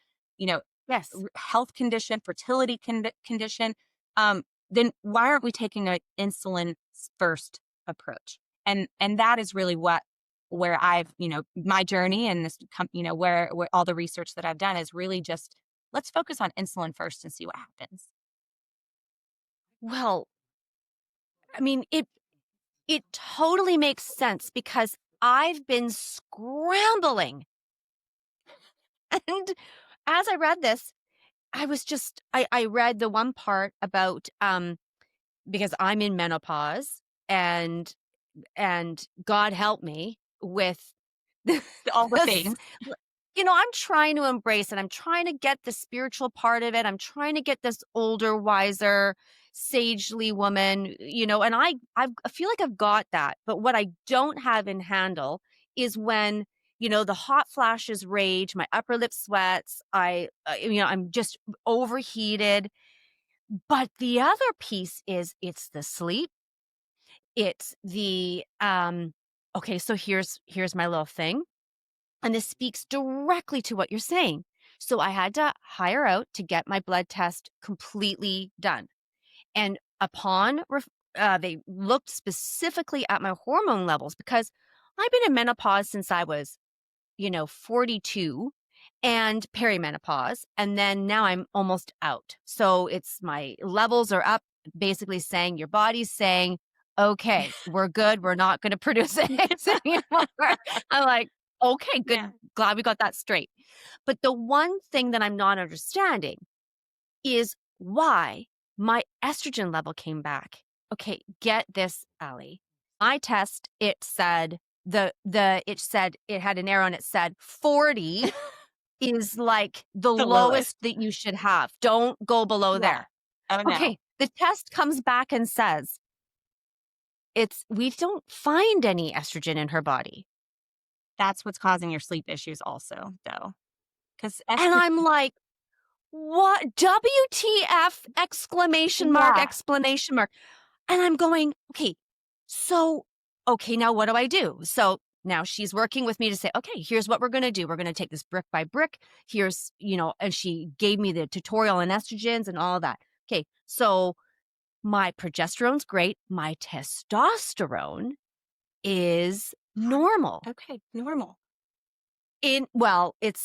health condition, fertility condition, then why aren't we taking an insulin-first approach? And that is really where I've, my journey and this, where all the research that I've done is really just, let's focus on insulin first and see what happens. Well, I mean, it totally makes sense because I've been scrambling. And as I read this, I was just, I read the one part about, because I'm in menopause and God help me with all the things. I'm trying to embrace it. I'm trying to get the spiritual part of it. I'm trying to get this older, wiser, sagely woman, and I feel like I've got that. But what I don't have in handle is when, the hot flashes rage, my upper lip sweats, I'm just overheated. But the other piece is it's the sleep. It's the, okay, so here's my little thing. And this speaks directly to what you're saying. So I had to hire out to get my blood test completely done. And upon, they looked specifically at my hormone levels because I've been in menopause since I was, 42 and perimenopause. And then now I'm almost out. So it's my levels are up, basically saying your body's saying, okay, we're good. We're not going to produce eggs anymore. I'm like, okay, good. Yeah. Glad we got that straight. But the one thing that I'm not understanding is why my estrogen level came back. Okay, get this, Allie. My test, it said it had an arrow and it said 40 is like the lowest that you should have. Don't go below there. Oh, no. Okay, the test comes back and says we don't find any estrogen in her body. That's what's causing your sleep issues also, though. And I'm like, what? WTF! Exclamation mark, explanation mark. And I'm going, okay, now what do I do? So Now she's working with me to say, okay, here's what we're going to do. We're going to take this brick by brick. Here's, and she gave me the tutorial on estrogens and all that. Okay. So my progesterone's great. My testosterone is normal. Okay. Normal.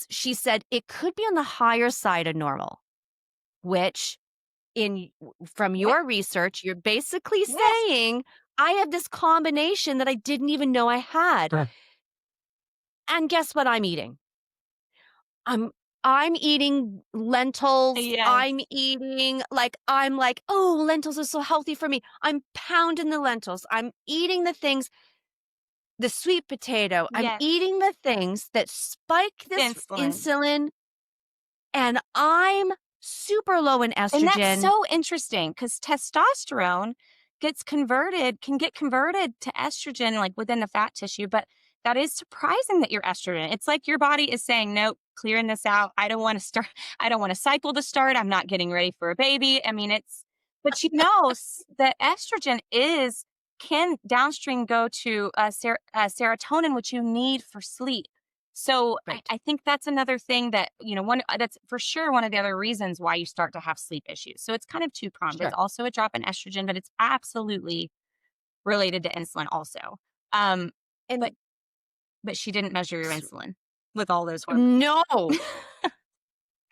She said it could be on the higher side of normal, which from your research, you're basically saying I have this combination that I didn't even know I had. Right. And guess what I'm eating? I'm eating lentils. Yes. I'm like, oh, lentils are so healthy for me. I'm pounding the lentils. I'm eating the things, the sweet potato. I'm eating the things that spike this insulin, and I'm super low in estrogen. And that's so interesting because testosterone can get converted to estrogen like within the fat tissue, but that is surprising that you're estrogen. It's like your body is saying, nope, clearing this out. I don't want to start. I don't want a cycle to start. I'm not getting ready for a baby. I mean, but that estrogen can downstream go to serotonin, which you need for sleep. So I think that's another thing that, that's for sure one of the other reasons why you start to have sleep issues. So it's kind of two-pronged. Sure. It's also a drop in estrogen, but it's absolutely related to insulin also. But she didn't measure your insulin with all those hormones. No.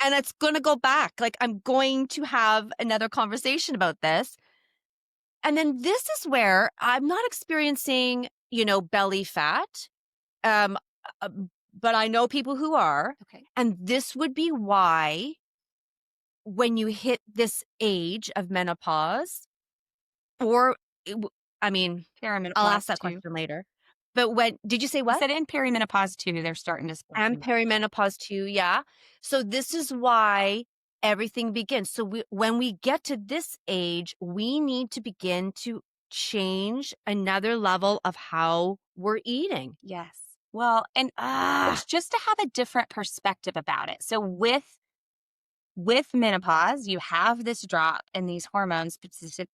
And it's going to go back. Like, I'm going to have another conversation about this. And then this is where I'm not experiencing, belly fat. But I know people who are. Okay. And this would be why when you hit this age of menopause, perimenopause, I'll ask that question later. But did you say what? I said in perimenopause too, they're starting to. And perimenopause too, yeah. So this is why everything begins. So when we get to this age, we need to begin to change another level of how we're eating. Yes. Well, and it's just to have a different perspective about it. So with menopause, you have this drop in these hormones,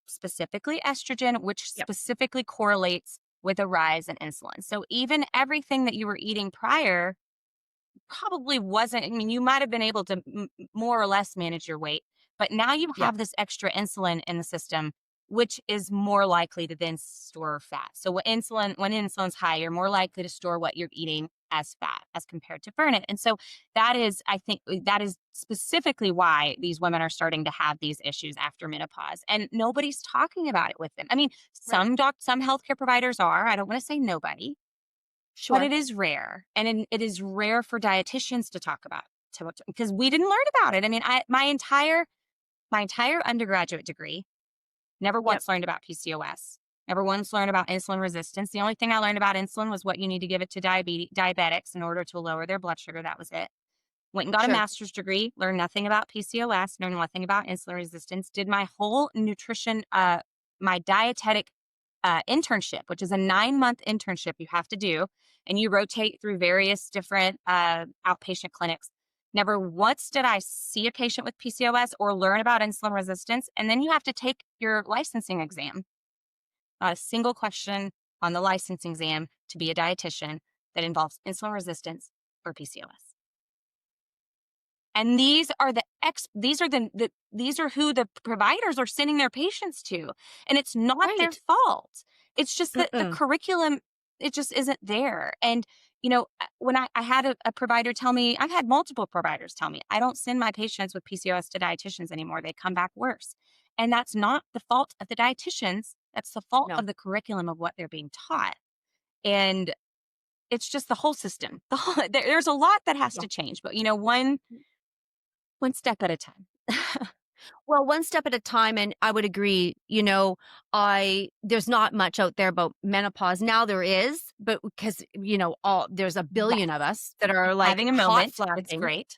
specifically estrogen, which specifically correlates with a rise in insulin. So even everything that you were eating prior probably wasn't, you might have been able to more or less manage your weight, but now you have this extra insulin in the system, which is more likely to then store fat. So when insulin's high, you're more likely to store what you're eating as fat as compared to burn it. And so I think that is specifically why these women are starting to have these issues after menopause, and nobody's talking about it with them. Some healthcare providers are, I don't want to say nobody, sure, but it is rare. And it is rare for dietitians to talk about because we didn't learn about it. My entire undergraduate degree, never once learned about PCOS. Never once learned about insulin resistance. The only thing I learned about insulin was what you need to give it to diabetics in order to lower their blood sugar. That was it. Went and got a master's degree, learned nothing about PCOS, learned nothing about insulin resistance, did my whole nutrition, my dietetic internship, which is a 9-month internship you have to do. And you rotate through various different outpatient clinics. Never once did I see a patient with PCOS or learn about insulin resistance. And then you have to take your licensing exam. Not a single question on the licensing exam to be a dietitian that involves insulin resistance or PCOS. And these are who the providers are sending their patients to. And it's not their fault. It's just that the curriculum, it just isn't there. And, when I had a provider tell me, I've had multiple providers tell me, I don't send my patients with PCOS to dietitians anymore. They come back worse. And that's not the fault of the dietitians. That's the fault of the curriculum of what they're being taught. And it's just the whole system. There's a lot that has to change, but one step at a time. Well, one step at a time. And I would agree, there's not much out there about menopause. Now there is, but because, there's a billion of us that are like having a moment. It's great.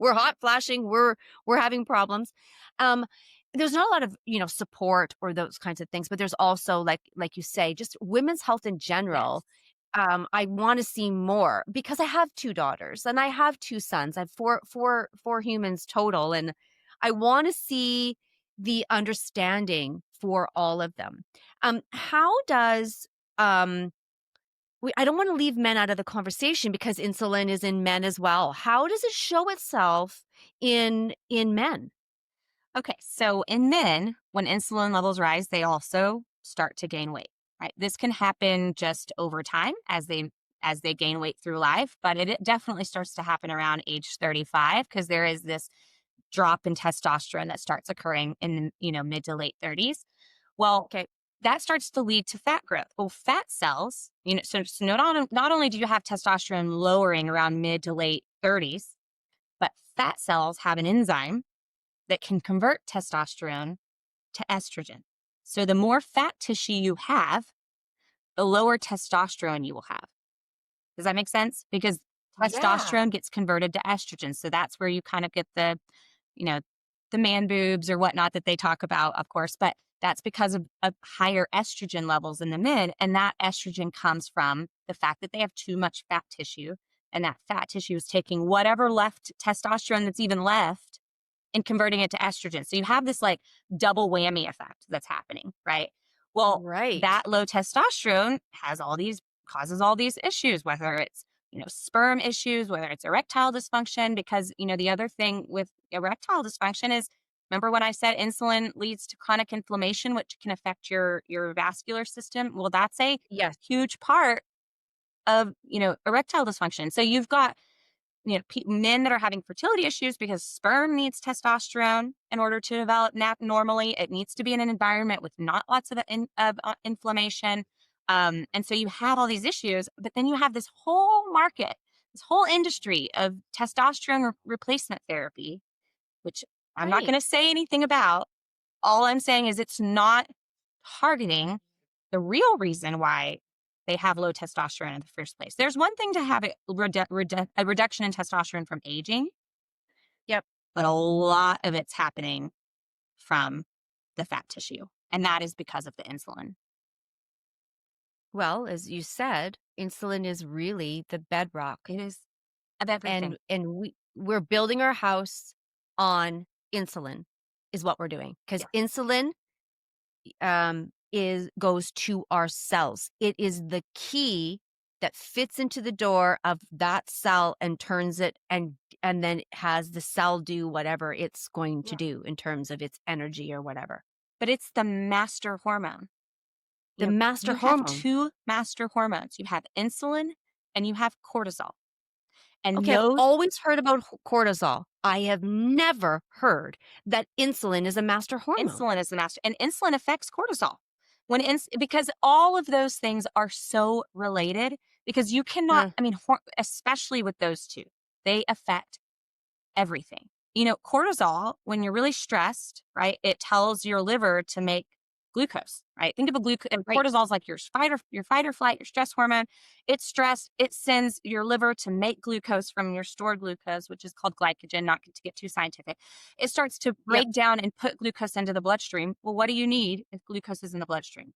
We're hot flashing. We're having problems. There's not a lot of, support or those kinds of things, but there's also like you say, just women's health in general. Yes. I want to see more because I have 2 daughters and I have 2 sons. I have four humans total. And I want to see the understanding for all of them. How does um, I don't want to leave men out of the conversation because insulin is in men as well. How does it show itself in men? Okay, so in men, when insulin levels rise, they also start to gain weight, right? This can happen just over time as they gain weight through life, but it definitely starts to happen around age 35 because there is this drop in testosterone that starts occurring in, mid to late 30s. Well, Okay. that starts to lead to fat growth. Well, fat cells, so not only do you have testosterone lowering around mid to late 30s, but fat cells have an enzyme that can convert testosterone to estrogen. So the more fat tissue you have, the lower testosterone you will have. Does that make sense? Because Yeah. testosterone gets converted to estrogen. So that's where you kind of get you know, the man boobs or whatnot that they talk about, of course, but that's because of higher estrogen levels in the men. And that estrogen comes from the fact that they have too much fat tissue. And that fat tissue is taking whatever left testosterone that's even left and converting it to estrogen. So you have this like double whammy effect that's happening, right? Well, Right. that low testosterone causes all these issues, whether it's, sperm issues, whether it's erectile dysfunction, because, the other thing with erectile dysfunction is, remember when I said insulin leads to chronic inflammation, which can affect your vascular system? Well, that's a Yes. huge part of, erectile dysfunction. So you've got men that are having fertility issues because sperm needs testosterone in order to develop normally. It needs to be in an environment with not lots of inflammation. And so you have all these issues, but then you have this whole market, this whole industry of testosterone replacement therapy, which I'm not Right. going to say anything about. All I'm saying is it's not targeting the real reason why they have low testosterone in the first place. There's one thing to have a reduction in testosterone from aging, Yep. but a lot of it's happening from the fat tissue. And that is because of the insulin. Well, as you said, insulin is really the bedrock, It is of everything. and we're building our house on insulin is what we're doing because Yeah. insulin is goes to our cells. It is the key that fits into the door of that cell and turns it and then has the cell do whatever it's going to Yeah. do in terms of its energy or whatever. But it's the master hormone. The master You have hormone. two master hormones. You have insulin and you have cortisol. And Okay, I've those always heard about cortisol. I have never heard that insulin is a master hormone. insulin is the master, and insulin affects cortisol. Because all of those things are so related, because you cannot, Huh. I mean, especially with those two, they affect everything. Cortisol, when you're really stressed, right, it tells your liver to make glucose, right? Think of a glucose, and Right. cortisol is like your fight or flight, your stress hormone. It's stressed. It sends your liver to make glucose from your stored glucose, which is called glycogen, not to get too scientific. It starts to Yep. break down and put glucose into the bloodstream. Well, what do you need if glucose is in the bloodstream?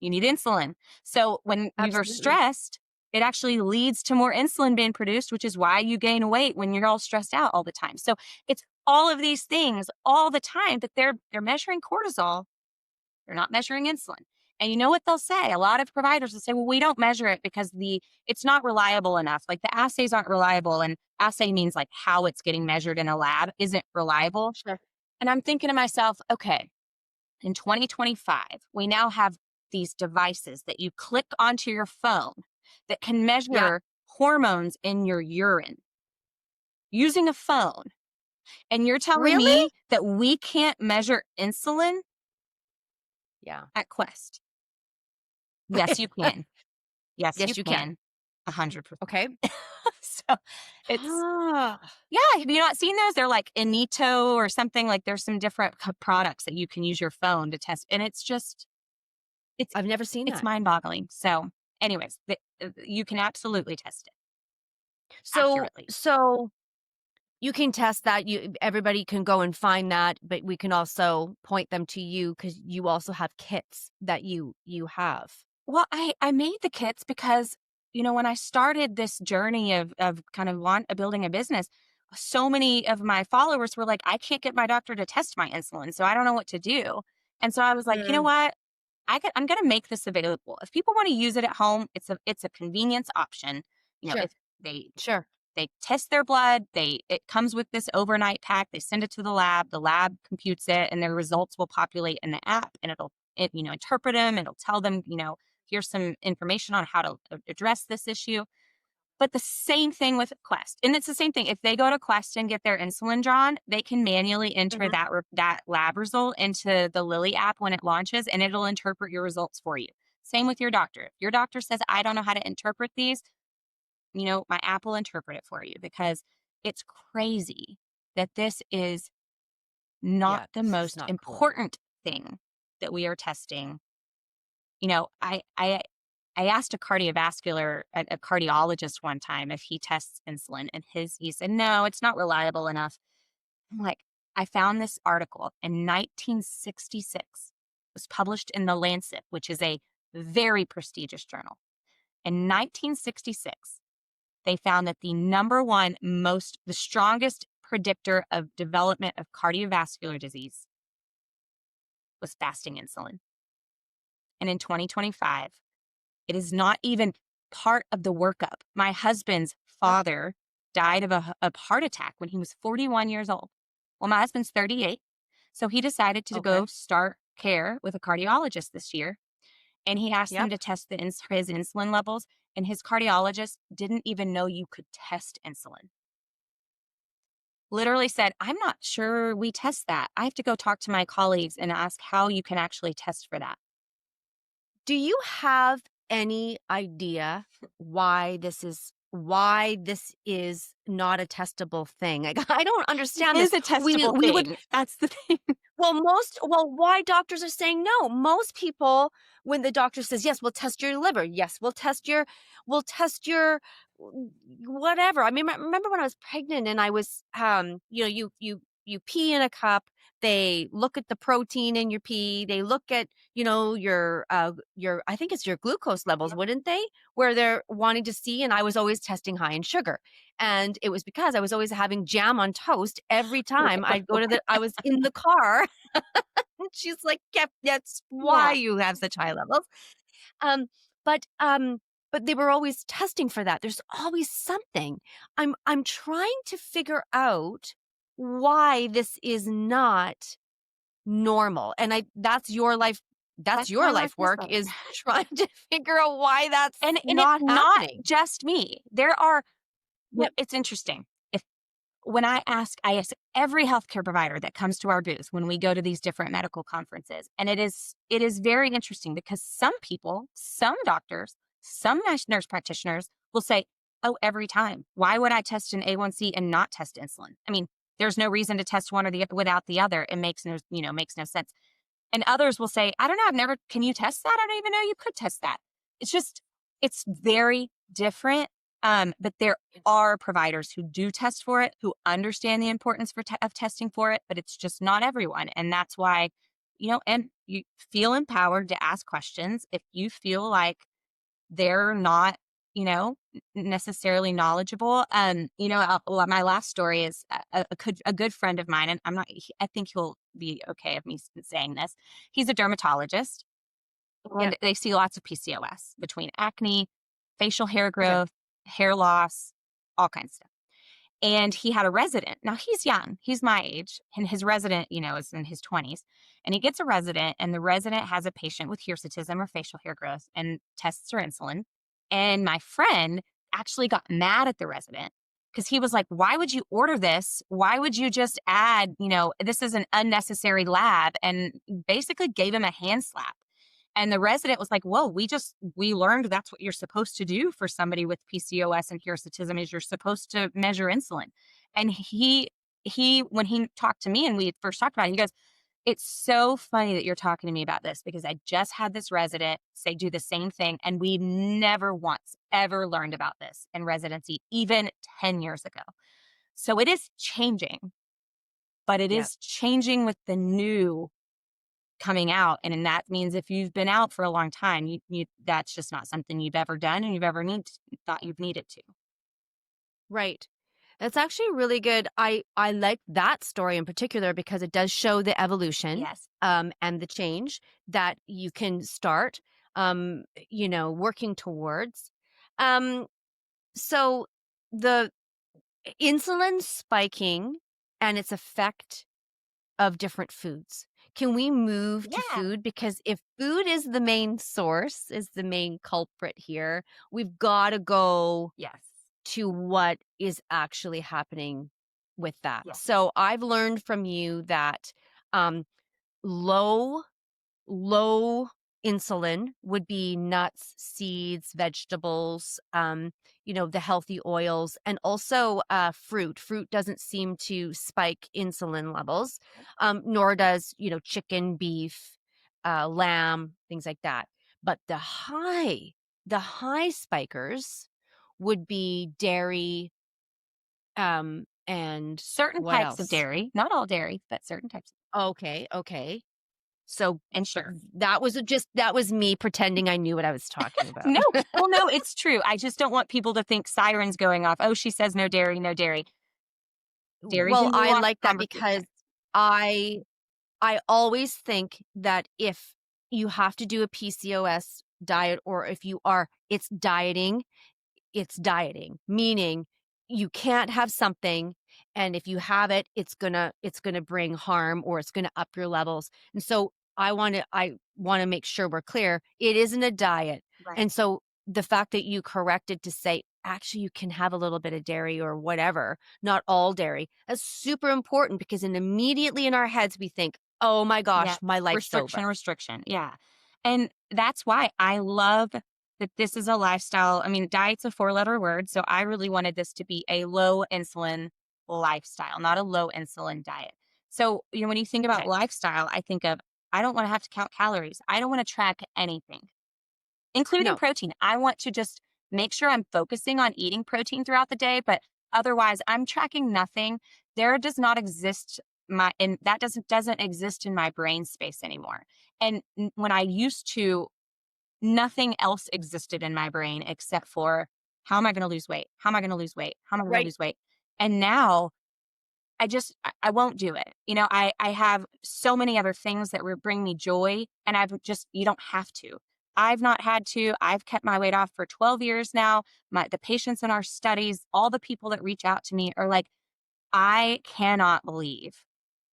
You need insulin. So when you're Absolutely. stressed, it actually leads to more insulin being produced, which is why you gain weight when you're all stressed out all the time. So it's all of these things all the time, but they're measuring cortisol. They're not measuring insulin. And you know what they'll say? A lot of providers will say, well, we don't measure it because it's not reliable enough. Like the assays aren't reliable. And assay means like how it's getting measured in a lab isn't reliable. Sure. And I'm thinking to myself, okay, in 2025, we now have these devices that you click onto your phone that can Yeah. measure hormones in your urine using a phone. And you're telling Really? me that we can't measure insulin Yeah. at Quest? Yes, you can. Yes, you Yes, you can. can. 100%. Okay. So it's, Ah, yeah, have you not seen those? They're like Inito or something. Like there's some different products that you can use your phone to test. And it's, I've never seen it's that. mind boggling. So, anyways, you can absolutely test it So accurately. so you can test that. Everybody can go and find that, but we can also point them to you because you also have kits that you have. Well, I made the kits because, when I started this journey of kind of building a business, so many of my followers were like, I can't get my doctor to test my insulin, so I don't know what to do. And so I was like, you know Mm. what? I'm going to make this available. If people want to use it at home, it's a convenience option. Sure. If they Sure. they test their blood, it comes with this overnight pack. They send it to the lab computes it, and their results will populate in the app, and it'll interpret them. It'll tell them, here's some information on how to address this issue. But the same thing with Quest. And it's the same thing. If they go to Quest and get their insulin drawn, they can manually enter that lab result into the Lilly app when it launches, and it'll interpret your results for you. Same with your doctor. If your doctor says, I don't know how to interpret these, my app will interpret it for you, because it's crazy that this is not the this is most not cool. important thing that we are testing. I asked a cardiologist one time if he tests insulin, and he said, no, it's not reliable enough. I'm like, I found this article in 1966. It was published in The Lancet, which is a very prestigious journal. In 1966, they found that the strongest predictor of development of cardiovascular disease was fasting insulin. And in 2025, it is not even part of the workup. My husband's father died of a heart attack when he was 41 years old. Well, my husband's 38. So he decided to go start care with a cardiologist this year. And he asked him to test his insulin levels. And his cardiologist didn't even know you could test insulin. Literally said, I'm not sure we test that. I have to go talk to my colleagues and ask how you can actually test for that. Do you have any idea why this is not a testable thing? I don't understand this. It is a testable thing. That's the thing. Why doctors are saying no? Most people, when the doctor says, yes, we'll test your liver. Yes, we'll test your whatever. I mean, remember when I was pregnant and I was, you pee in a cup. They look at the protein in your pee. They look at, your, I think it's your glucose levels, wouldn't they? Where they're wanting to see. And I was always testing high in sugar. And it was because I was always having jam on toast every time I'd go I was in the car. She's like, yeah, that's why you have such high levels. But they were always testing for that. There's always something. I'm trying to figure out why this is not normal. And that's your life. That's your life work is trying to figure out why that's and not it's happening. Not just me. There are, it's interesting. When I ask every healthcare provider that comes to our booth when we go to these different medical conferences, and it is very interesting because some people, some doctors, some nurse practitioners will say, oh, every time, why would I test an A1C and not test insulin? I mean, there's no reason to test one without the other. It makes no sense. And others will say, I don't know, can you test that? I don't even know you could test that. It's very different. But there are providers who do test for it, who understand the importance of testing for it, but it's just not everyone. And that's why, and you feel empowered to ask questions if you feel like they're not, necessarily knowledgeable. My last story is a good friend of mine, and I think he'll be okay of me saying this. He's a dermatologist, and they see lots of PCOS between acne, facial hair growth, hair loss, all kinds of stuff. And he had a resident. Now he's young, he's my age, and his resident, is in his 20s. And he gets a resident, and the resident has a patient with hirsutism or facial hair growth and tests her insulin. And my friend actually got mad at the resident because he was like, why would you order this? Why would you just add, this is an unnecessary lab, and basically gave him a hand slap. And the resident was like, whoa, we learned that's what you're supposed to do for somebody with PCOS and hirsutism is you're supposed to measure insulin. And he when he talked to me and we first talked about it, he goes, it's so funny that you're talking to me about this because I just had this resident say do the same thing. And we never once ever learned about this in residency, even 10 years ago. So it is changing, but it is changing with the new coming out. And that means if you've been out for a long time, you that's just not something you've ever done and you've ever thought you've needed to. Right. That's actually really good. I like that story in particular because it does show the evolution and the change that you can start, working towards. Um, so the insulin spiking and its effect of different foods. Can we move to Yeah. food? Because if food is the main source, is the main culprit here, we've got to go Yes. to what is actually happening with that. Yes. So I've learned from you that um, low low insulin would be nuts, seeds, vegetables, the healthy oils, and also fruit. Fruit doesn't seem to spike insulin levels, nor does, chicken, beef, lamb, things like that. But the high spikers would be dairy, and Certain what types of else? dairy, not all dairy, but certain types. Okay, okay. So And sugar. that was me pretending I knew what I was talking about. No, well, no, it's true. I just don't want people to think sirens going off. Oh, she says no dairy, no dairy. Dairy's a Well, I nuanced like that because conversation. I I always think that if you have to do a PCOS diet, or if you are it's dieting, meaning you can't have something, and if you have it, it's gonna bring harm, or it's gonna up your levels. And so I want to make sure we're clear. It isn't a diet. Right. And so the fact that you corrected to say, actually, you can have a little bit of dairy or whatever, not all dairy, that's super important, because immediately in our heads we think, oh my Yeah. gosh, my life's over. Restriction. Yeah. And that's why I love that this is a lifestyle. I mean, diet's a 4-letter word. So I really wanted this to be a low insulin lifestyle, not a low insulin diet. So, when you think about Okay. lifestyle, I think of, I don't want to have to count calories. I don't want to track anything, including No. protein. I want to just make sure I'm focusing on eating protein throughout the day, but otherwise I'm tracking nothing. There does not exist that doesn't exist in my brain space anymore. And when I used to, nothing else existed in my brain except for, how am I going to lose weight? How am I going to lose weight? How am I going to Right. lose weight? And now I won't do it. I have so many other things that would bring me joy, and you don't have to. I've not had to. I've kept my weight off for 12 years now. The patients in our studies, all the people that reach out to me are like, I cannot believe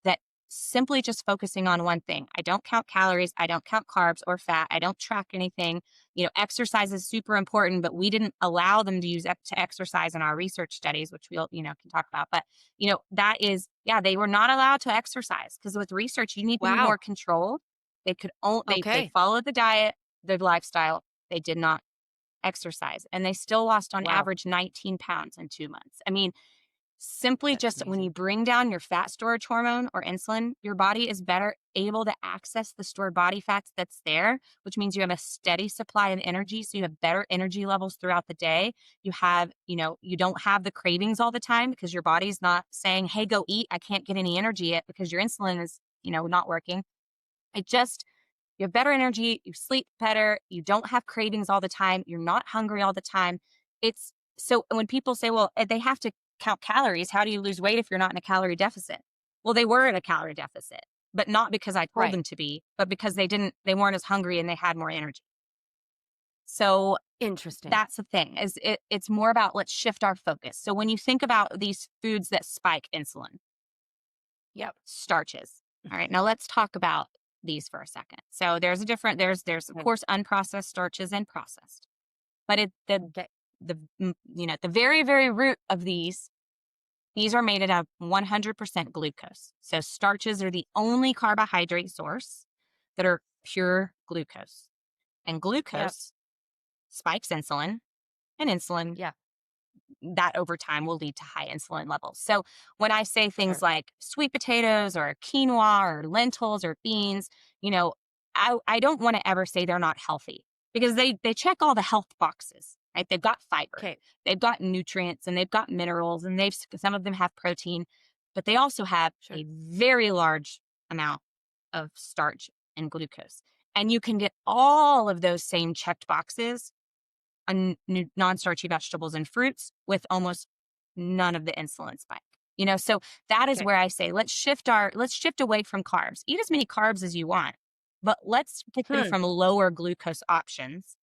that simply just focusing on one thing. I don't count calories. I don't count carbs or fat. I don't track anything. Exercise is super important, but we didn't allow them to to exercise in our research studies, which we'll, can talk about. But, that is, yeah, they were not allowed to exercise, because with research, you need to be Wow. more controlled. They could only, they Okay. followed the diet, the lifestyle. They did not exercise, and they still lost on Wow. average 19 pounds in 2 months. I mean, simply That's just when amazing. you bring down your fat storage hormone or insulin, your body is better able to access the stored body fats that's there, which means you have a steady supply of energy. So you have better energy levels throughout the day. You have, you don't have the cravings all the time, because your body's not saying, hey, go eat. I can't get any energy yet, because your insulin is, not working. You have better energy, you sleep better, you don't have cravings all the time, you're not hungry all the time. It's so when people say, well, they have to count calories, how do you lose weight if you're not in a calorie deficit? Well, they were in a calorie deficit, but not because I told Right. them to be, but because they weren't as hungry and they had more energy. So Interesting. that's the thing, is it's more about, let's shift our focus. So when you think about these foods that spike insulin, Yep. starches. All right, now let's talk about these for a second. So there's of Okay. course unprocessed starches and processed, but Okay. the very very root of these are made out of 100% glucose. So starches are the only carbohydrate source that are pure glucose, and Yep. glucose spikes insulin, and insulin, Yeah. that over time will lead to high insulin levels. So when I say things Sure. like sweet potatoes or quinoa or lentils or beans, I don't want to ever say they're not healthy, because they check all the health boxes, right? They've got fiber, Okay. they've got nutrients, and they've got minerals, and some of them have protein, but they also have Sure. a very large amount of starch and glucose. And you can get all of those same checked boxes on non-starchy vegetables and fruits with almost none of the insulin spike. So that is where I say, let's shift away from carbs. Eat as many carbs as you want, but let's get them from lower glucose options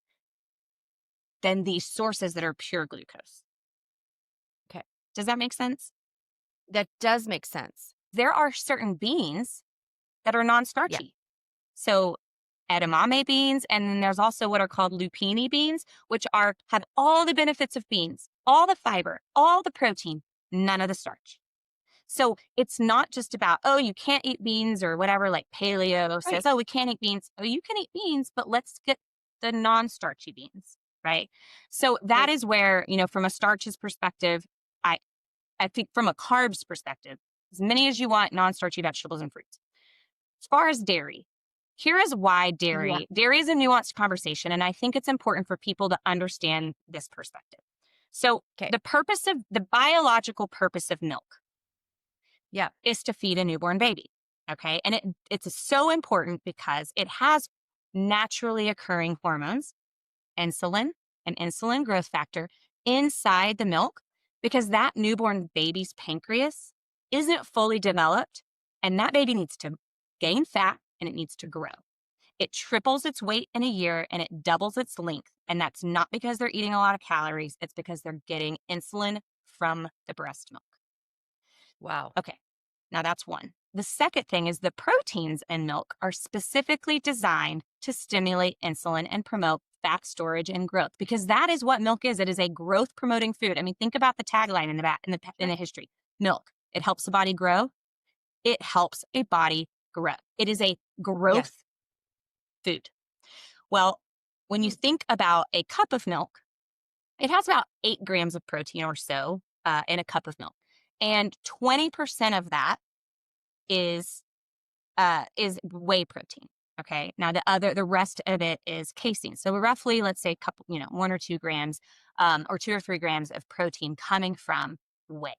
than these sources that are pure glucose. Okay. Does that make sense? That does make sense. There are certain beans that are non-starchy. Yeah. So edamame beans, and then there's also what are called lupini beans, which have all the benefits of beans, all the fiber, all the protein, none of the starch. So it's not just about, oh, you can't eat beans or whatever, like paleo says, oh, we can't eat beans. Oh, you can eat beans, but let's get the non-starchy beans, right? So that is where, from a starches perspective, I think from a carbs perspective, as many as you want, non-starchy vegetables and fruits. As far as dairy, here is why dairy is a nuanced conversation, and I think it's important for people to understand this perspective. So the biological purpose of milk is to feed a newborn baby, okay? And it's so important because it has naturally occurring hormones, insulin and insulin growth factor inside the milk, because that newborn baby's pancreas isn't fully developed, and that baby needs to gain fat and it needs to grow. It triples its weight in a year and it doubles its length. And that's not because they're eating a lot of calories. It's because they're getting insulin from the breast milk. Wow. Okay. Now that's one. The second thing is the proteins in milk are specifically designed to stimulate insulin and promote fat storage and growth, because that is what milk is. It is a growth promoting food. I mean, think about the tagline in the back, in the history. Milk. It helps the body grow. It helps a body grow. It is a growth food. Well, when you think about a cup of milk, it has about 8 grams of protein or so in a cup of milk. And 20% of that is whey protein. Okay. Now the rest of it is casein. So we're roughly, let's say, 1 or 2 grams, or 2 or 3 grams of protein coming from whey.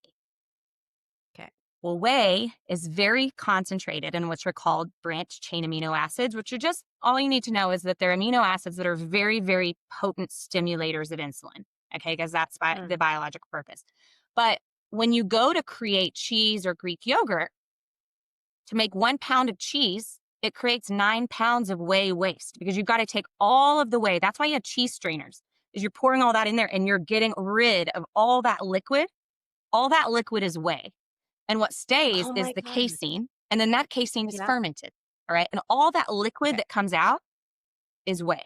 Okay. Well, whey is very concentrated in what's called branched chain amino acids, which are just, all you need to know is that they're amino acids that are very, very potent stimulators of insulin. Okay. Because that's the biological purpose. But when you go to create cheese or Greek yogurt, to make 1 pound of cheese, it creates 9 pounds of whey waste, because you've got to take all of the whey. That's why you have cheese strainers, is you're pouring all that in there and you're getting rid of all that liquid. All that liquid is whey. And what stays is the casein. And then that casein is fermented. All right. And all that liquid that comes out is whey.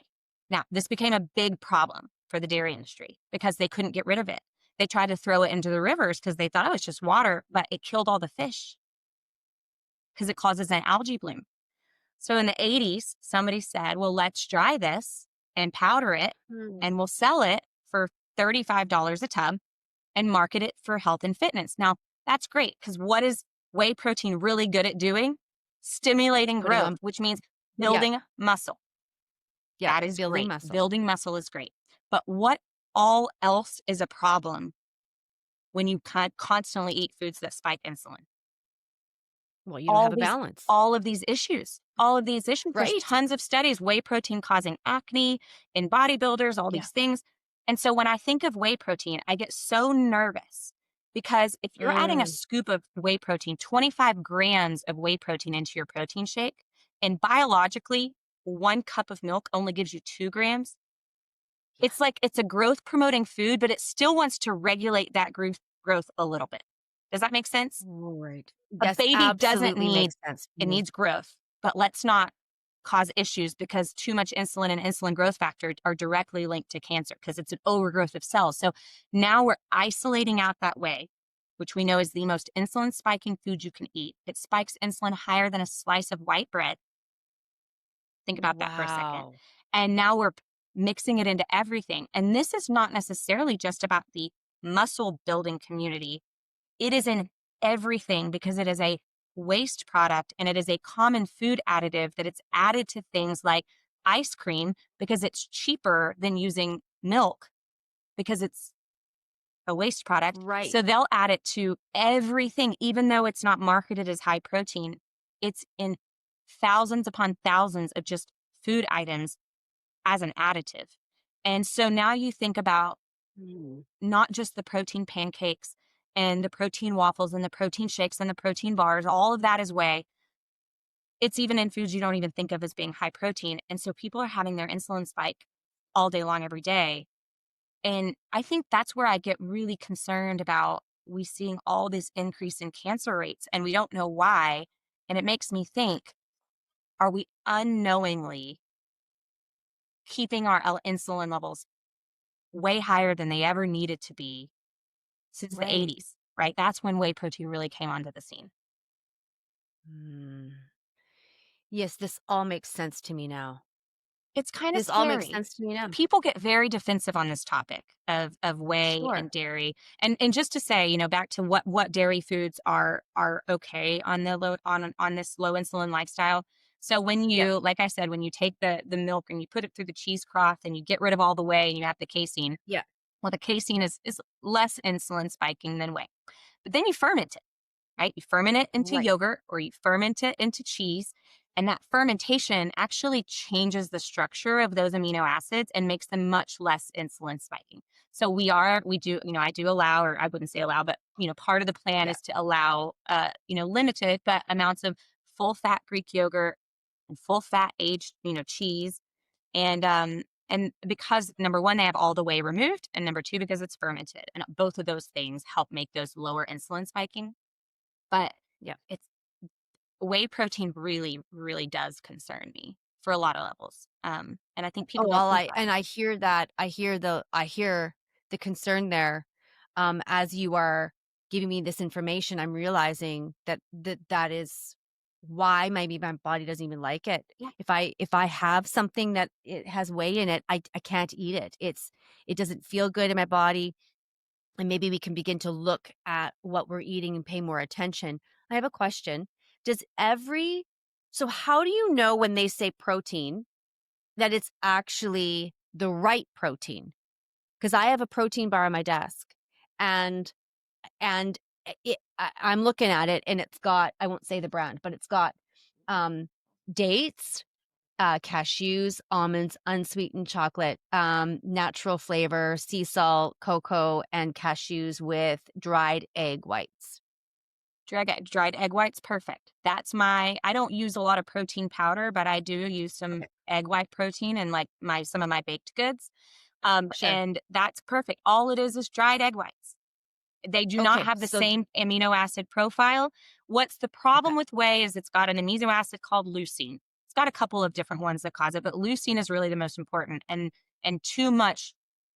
Now, this became a big problem for the dairy industry because they couldn't get rid of it. They tried to throw it into the rivers because they thought it was just water, but it killed all the fish because it causes an algae bloom. So in the 80s, somebody said, well, let's dry this and powder it and we'll sell it for $35 a tub and market it for health and fitness. Now, that's great, because what is whey protein really good at doing? Stimulating growth, which means building muscle. Yeah, that is building great. muscle. Building muscle is great. But what all else is a problem when you constantly eat foods that spike insulin? Well, you don't have a balance. All of these issues. There's tons of studies, whey protein causing acne in bodybuilders, all these things. And so when I think of whey protein, I get so nervous, because if you're adding a scoop of whey protein, 25 grams of whey protein into your protein shake, and biologically, 1 cup of milk only gives you 2 grams, it's like it's a growth promoting food, but it still wants to regulate that growth a little bit. Does that make sense? Right. A baby doesn't need, sense. it needs growth, but let's not cause issues, because too much insulin and insulin growth factor are directly linked to cancer, because it's an overgrowth of cells. So now we're isolating out that whey, which we know is the most insulin spiking food you can eat. It spikes insulin higher than a slice of white bread. Think about that for a second. And now we're mixing it into everything. And this is not necessarily just about the muscle building community. It is in everything, because it is a waste product and it is a common food additive that it's added to things like ice cream, because it's cheaper than using milk, because it's a waste product. Right. So they'll add it to everything, even though it's not marketed as high protein. It's in thousands upon thousands of just food items as an additive. And so now you think about not just the protein pancakes and the protein waffles and the protein shakes and the protein bars, all of that is whey. It's even in foods you don't even think of as being high protein. And so people are having their insulin spike all day long, every day. And I think that's where I get really concerned about we seeing all this increase in cancer rates and we don't know why. And it makes me think, are we unknowingly keeping our insulin levels way higher than they ever needed to be since the Right. 80s, right? That's when whey protein really came onto the scene. Mm. Yes, this all makes sense to me now. It's kind of This all makes scary. sense to me now. People get very defensive on this topic of whey Sure. and dairy. And just to say, back to what dairy foods are okay on the on this low insulin lifestyle. So when Yeah. you, like I said, when you take the milk and you put it through the cheesecloth and you get rid of all the whey and you have the casein, Yeah. well, the casein is less insulin spiking than whey. But then you ferment it, right? You ferment it into Right. yogurt or you ferment it into cheese. And that fermentation actually changes the structure of those amino acids and makes them much less insulin spiking. So we do, I do allow, or I wouldn't say allow, but, part of the plan Yeah. is to allow, limited but amounts of full fat Greek yogurt and full fat aged, cheese. And because number one, they have all the whey removed, and number two, because it's fermented. And both of those things help make those lower insulin spiking. But Yeah. it's whey protein really, really does concern me for a lot of levels. And I think Oh, people don't well, think I about and it. I hear that. I hear the concern there. As you are giving me this information, I'm realizing that is why maybe my body doesn't even like it. Yeah. If I have something that it has whey in it, I can't eat it. It doesn't feel good in my body. And maybe we can begin to look at what we're eating and pay more attention. I have a question. Does every So how do you know when they say protein that it's actually the right protein? Because I have a protein bar on my desk, and I'm looking at it, and it's got, I won't say the brand, but it's got um, dates, cashews, almonds, unsweetened chocolate, natural flavor, sea salt, cocoa, and cashews with dried egg whites. Dried egg whites, perfect. I don't use a lot of protein powder, but I do use some Okay. egg white protein and like some of my baked goods. Sure. And that's perfect. All it is dried egg whites. They do not Okay. have the same amino acid profile. What's the Okay. problem with whey is it's got an amino acid called leucine. It's got a couple of different ones that cause it, but leucine is really the most important. And too much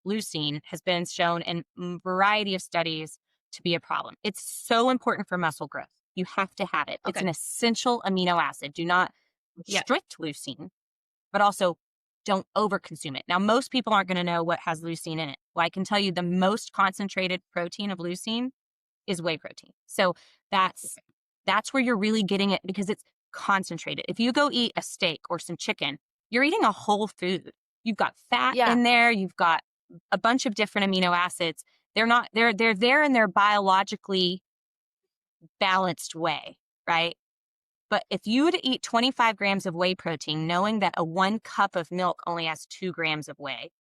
leucine has been shown in a variety of studies to be a problem. It's so important for muscle growth. You have to have it. It's Okay. an essential amino acid. Do not Yeah. restrict leucine, but also don't overconsume it. Now, most people aren't going to know what has leucine in it. Well, I can tell you the most concentrated protein of leucine is whey protein. So that's where you're really getting it because it's concentrated. If you go eat a steak or some chicken, you're eating a whole food. You've got fat Yeah. in there, you've got a bunch of different amino acids. They're there in their biologically balanced way, right? But if you were to eat 25 grams of whey protein, knowing that a 1 cup of milk only has 2 grams of whey,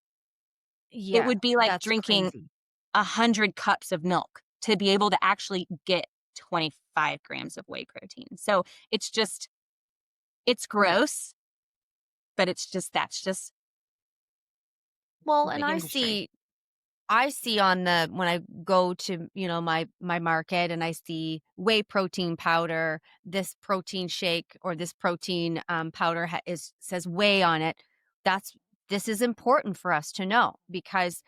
it Yeah. would be like That's drinking crazy. 100 cups of milk to be able to actually get 25 grams of whey protein. So it's Yeah. gross, but that's just Well, the and big industry. I see on the when I go to, my market, and I see whey protein powder, this protein shake or this protein powder says whey on it. This is important for us to know because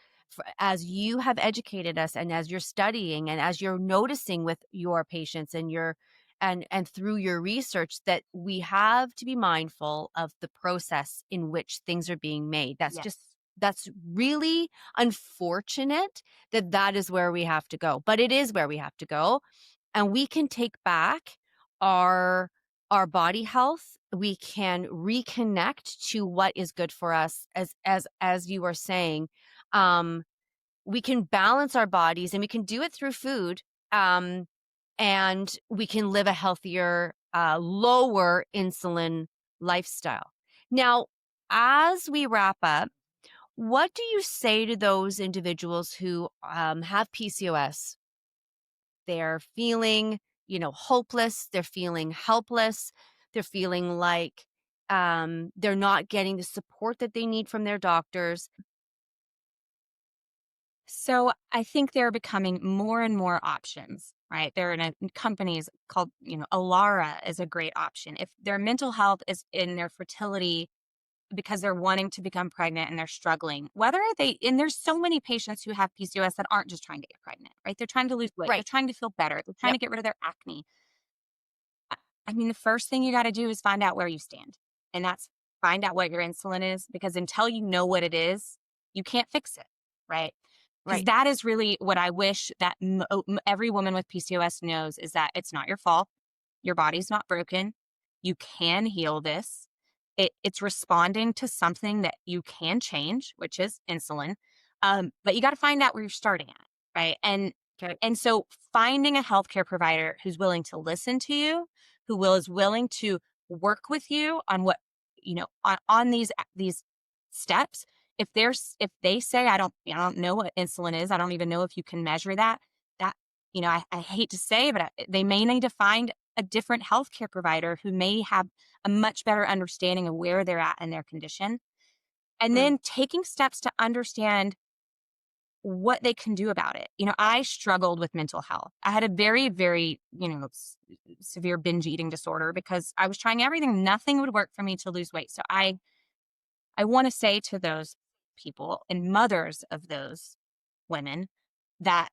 as you have educated us and as you're studying and as you're noticing with your patients and through your research that we have to be mindful of the process in which things are being made. Yes. That's really unfortunate that is where we have to go, but it is where we have to go, and we can take back our body health. We can reconnect to what is good for us, as you are saying. Um, we can balance our bodies, and we can do it through food, and we can live a healthier, lower insulin lifestyle. Now, as we wrap up, what do you say to those individuals who have PCOS they're feeling, hopeless, they're feeling helpless, they're feeling like they're not getting the support that they need from their doctors. So I think there are becoming more and more options, right? There are companies called, Alara is a great option. If their mental health is in their fertility because they're wanting to become pregnant and they're struggling, and there's so many patients who have PCOS that aren't just trying to get pregnant, right? They're trying to lose weight. They're Right. trying to feel better. They're trying Yep. to get rid of their acne. I mean, the first thing you got to do is find out where you stand. And that's find out what your insulin is, because until you know what it is, you can't fix it, right? Because Right. that is really what I wish that every woman with PCOS knows, is that it's not your fault. Your body's not broken. You can heal this. It's responding to something that you can change, which is insulin. But you got to find out where you're starting at, right? Okay. And so finding a healthcare provider who's willing to listen to you, is willing to work with you on what, on these steps. If they say, I don't know what insulin is, I don't even know if you can measure that, I hate to say, but they may need to find a different healthcare provider who may have a much better understanding of where they're at in their condition. And Mm. then taking steps to understand what they can do about it. I struggled with mental health. I had a very, very, severe binge eating disorder because I was trying everything. Nothing would work for me to lose weight. So I want to say to those people and mothers of those women that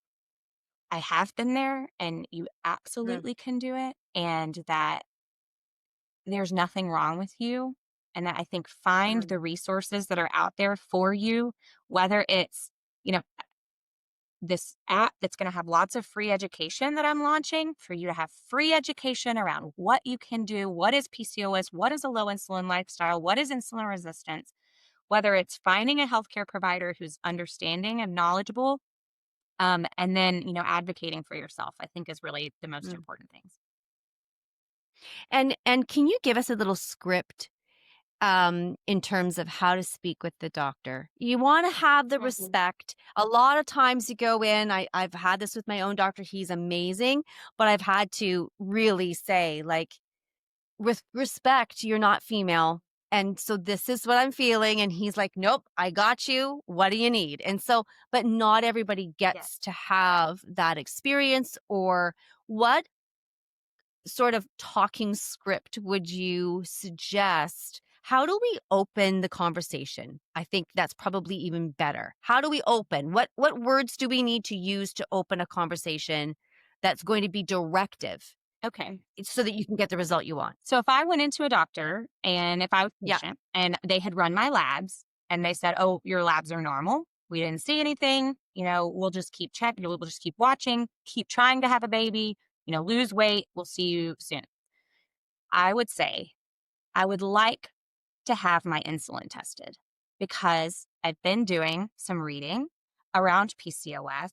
I have been there and you Mm. absolutely can do it, and that there's nothing wrong with you. And that I think find Mm. the resources that are out there for you, whether it's, you know, this app that's going to have lots of free education that I'm launching for you to have free education around what you can do, what is PCOS, what is a low insulin lifestyle, what is insulin resistance, whether it's finding a healthcare provider who's understanding and knowledgeable, and then, advocating for yourself, I think is really the most Mm. important things. And can you give us a little script in terms of how to speak with the doctor? You want to have the Mhm. respect. A lot of times you go in, I've had this with my own doctor. He's amazing, but I've had to really say, like, with respect, you're not female. And so this is what I'm feeling. And he's like, nope, I got you. What do you need? And so, but not everybody Yeah. gets to have that experience. Or what sort of talking script would you suggest? How do we open the conversation? I think that's probably even better. How do we open? What words do we need to use to open a conversation that's going to be directive Okay. so that you can get the result you want? So if I went into a doctor and if I was a Yeah. patient and they had run my labs and they said, oh, your labs are normal, we didn't see anything, we'll just keep checking, we'll just keep watching, keep trying to have a baby, lose weight, we'll see you soon. I would say I would like to have my insulin tested because I've been doing some reading around PCOS,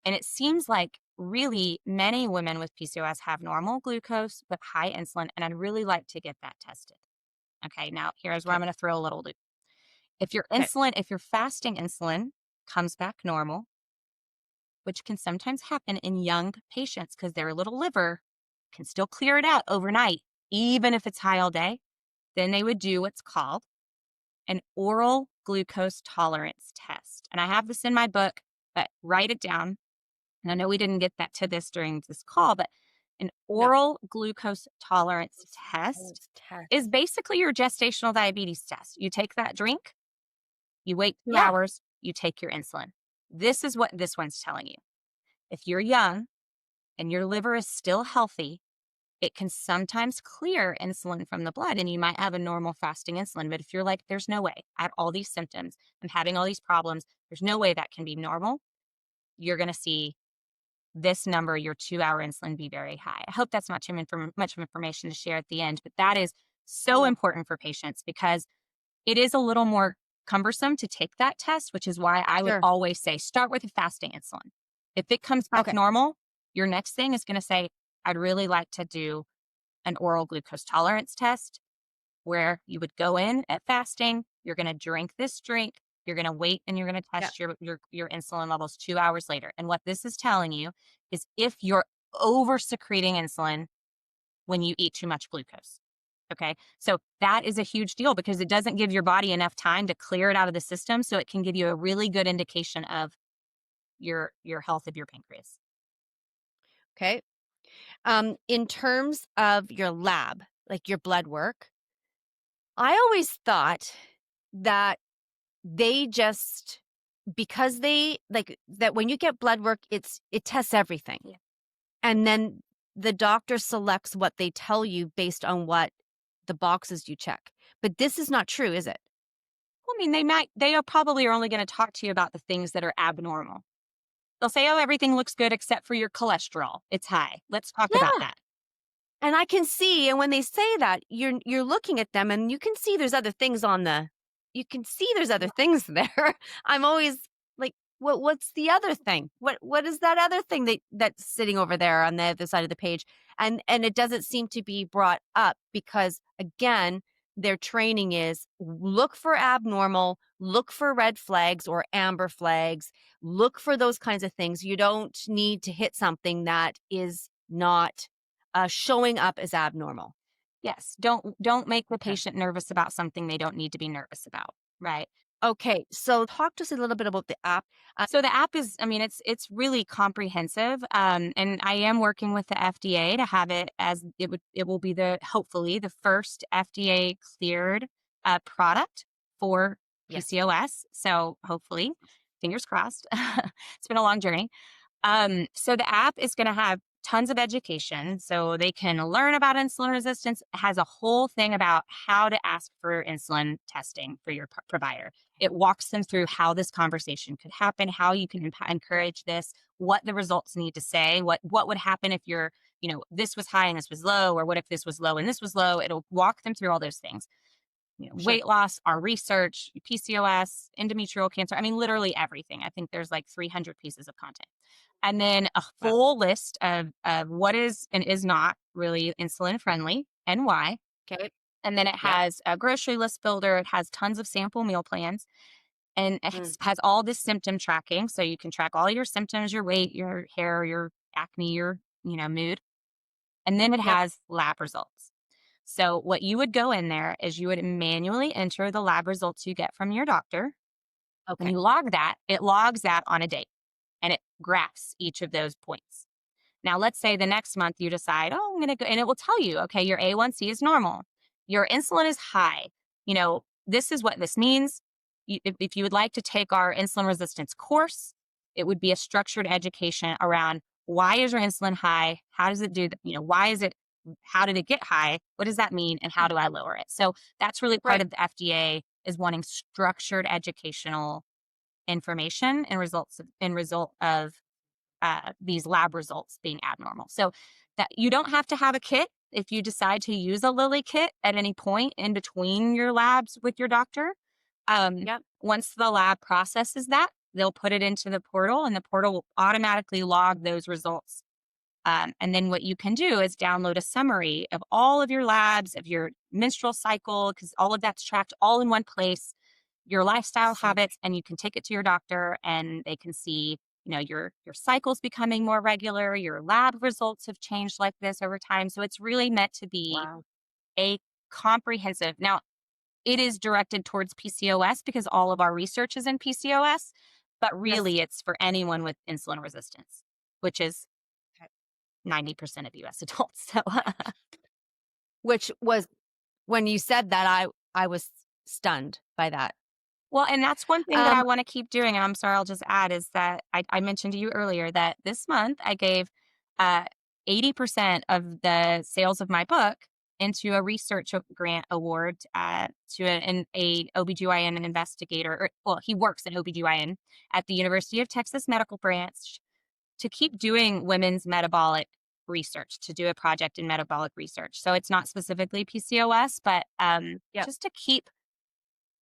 and it seems like really many women with PCOS have normal glucose but high insulin, and I'd really like to get that tested. Okay, now here's where I'm Okay. going to throw a little loop. Okay. If your fasting insulin comes back normal, which can sometimes happen in young patients because their little liver can still clear it out overnight, even if it's high all day, then they would do what's called an oral glucose tolerance test. And I have this in my book, but write it down. And I know we didn't get that to this during this call, but an No. oral glucose tolerance test Test. is basically your gestational diabetes test. You take that drink, you wait 2 Yeah. hours, you take your insulin. This is what this one's telling you. If you're young and your liver is still healthy, it can sometimes clear insulin from the blood and you might have a normal fasting insulin. But if you're like, there's no way, I have all these symptoms, I'm having all these problems, there's no way that can be normal, you're going to see this number, your 2 hour insulin, be very high. I hope that's not too much information to share at the end, but that is so No. important for patients because it is a little more cumbersome to take that test, which is why I would Sure. always say start with a fasting insulin. If it comes back Okay. normal, your next thing is going to say, I'd really like to do an oral glucose tolerance test where you would go in at fasting, you're going to drink this drink, you're going to wait, and you're going to Yeah. test your insulin levels 2 hours later. And what this is telling you is if your over secreting insulin when you eat too much glucose. Okay. So that is a huge deal because it doesn't give your body enough time to clear it out of the system. So it can give you a really good indication of your health of your pancreas. Okay. In terms of your lab, like your blood work, I always thought that they just because they like that when you get blood work, it tests everything. Yeah. And then the doctor selects what they tell you based on what the boxes you check. But this is not true, is it? Well, I mean, they are probably only going to talk to you about the things that are abnormal. They'll say, oh, everything looks good except for your cholesterol. It's high. Let's talk about Yeah. that. And I can see, and when they say that, you're looking at them and you can see there's other things you can see there's other things there. I'm always like, what's the other thing? What is that other thing that's sitting over there on the other side of the page? And it doesn't seem to be brought up because again, their training is look for abnormal, look for red flags or amber flags, look for those kinds of things. You don't need to hit something that is not showing up as abnormal. Yes. Don't make the Okay. patient nervous about something they don't need to be nervous about. Right. Okay. So talk to us a little bit about the app. So the app is, I mean, it's really comprehensive, and I am working with the FDA to have it as it will be hopefully the first FDA cleared product for Yes. PCOS. So hopefully, fingers crossed. It's been a long journey. So the app is going to have tons of education so they can learn about insulin resistance. It has a whole thing about how to ask for insulin testing for your provider. It walks them through how this conversation could happen, how you can encourage this, what the results need to say, what would happen if this was high and this was low, or what if this was low and this was low. It'll walk them through all those things. Sure. Weight loss, our research, PCOS, endometrial cancer. I mean, literally everything. I think there's like 300 pieces of content. And then a Wow. full list of what is and is not really insulin friendly and why. Okay. And then it Yep. has a grocery list builder. It has tons of sample meal plans. And it Mm. has all this symptom tracking. So you can track all your symptoms, your weight, your hair, your acne, your mood. And then it Yep. has lab results. So what you would go in there is you would manually enter the lab results you get from your doctor. When Okay. you log that, it logs that on a date and it graphs each of those points. Now, let's say the next month you decide, oh, I'm going to go, and it will tell you, okay, your A1C is normal. Your insulin is high. This is what this means. If you would like to take our insulin resistance course, it would be a structured education around why is your insulin high? How does it do that? Why is it, how did it get high? What does that mean? And how do I lower it? So that's really part Right. of the FDA is wanting structured educational information and result of these lab results being abnormal. So that you don't have to have a kit if you decide to use a Lilly kit at any point in between your labs with your doctor. Yep. Once the lab processes that, they'll put it into the portal and the portal will automatically log those results. And then what you can do is download a summary of all of your labs, of your menstrual cycle, because all of that's tracked all in one place, your lifestyle habits, and you can take it to your doctor and they can see, your cycles becoming more regular, your lab results have changed like this over time. So it's really meant to be Wow. a comprehensive. Now, it is directed towards PCOS because all of our research is in PCOS, but Yes. really it's for anyone with insulin resistance, which is Okay. 90% of US adults. So Which was when you said that I was stunned by that. well, and that's one thing that I Um. want to keep doing. And I'm sorry, I'll just add is that I mentioned to you earlier that this month I gave uh, 80% of the sales of my book into a research grant award to a OBGYN investigator. Well, he works in OBGYN at the University of Texas Medical Branch to keep doing women's metabolic research, to do a project in metabolic research. So it's not specifically PCOS, but Yep. just to keep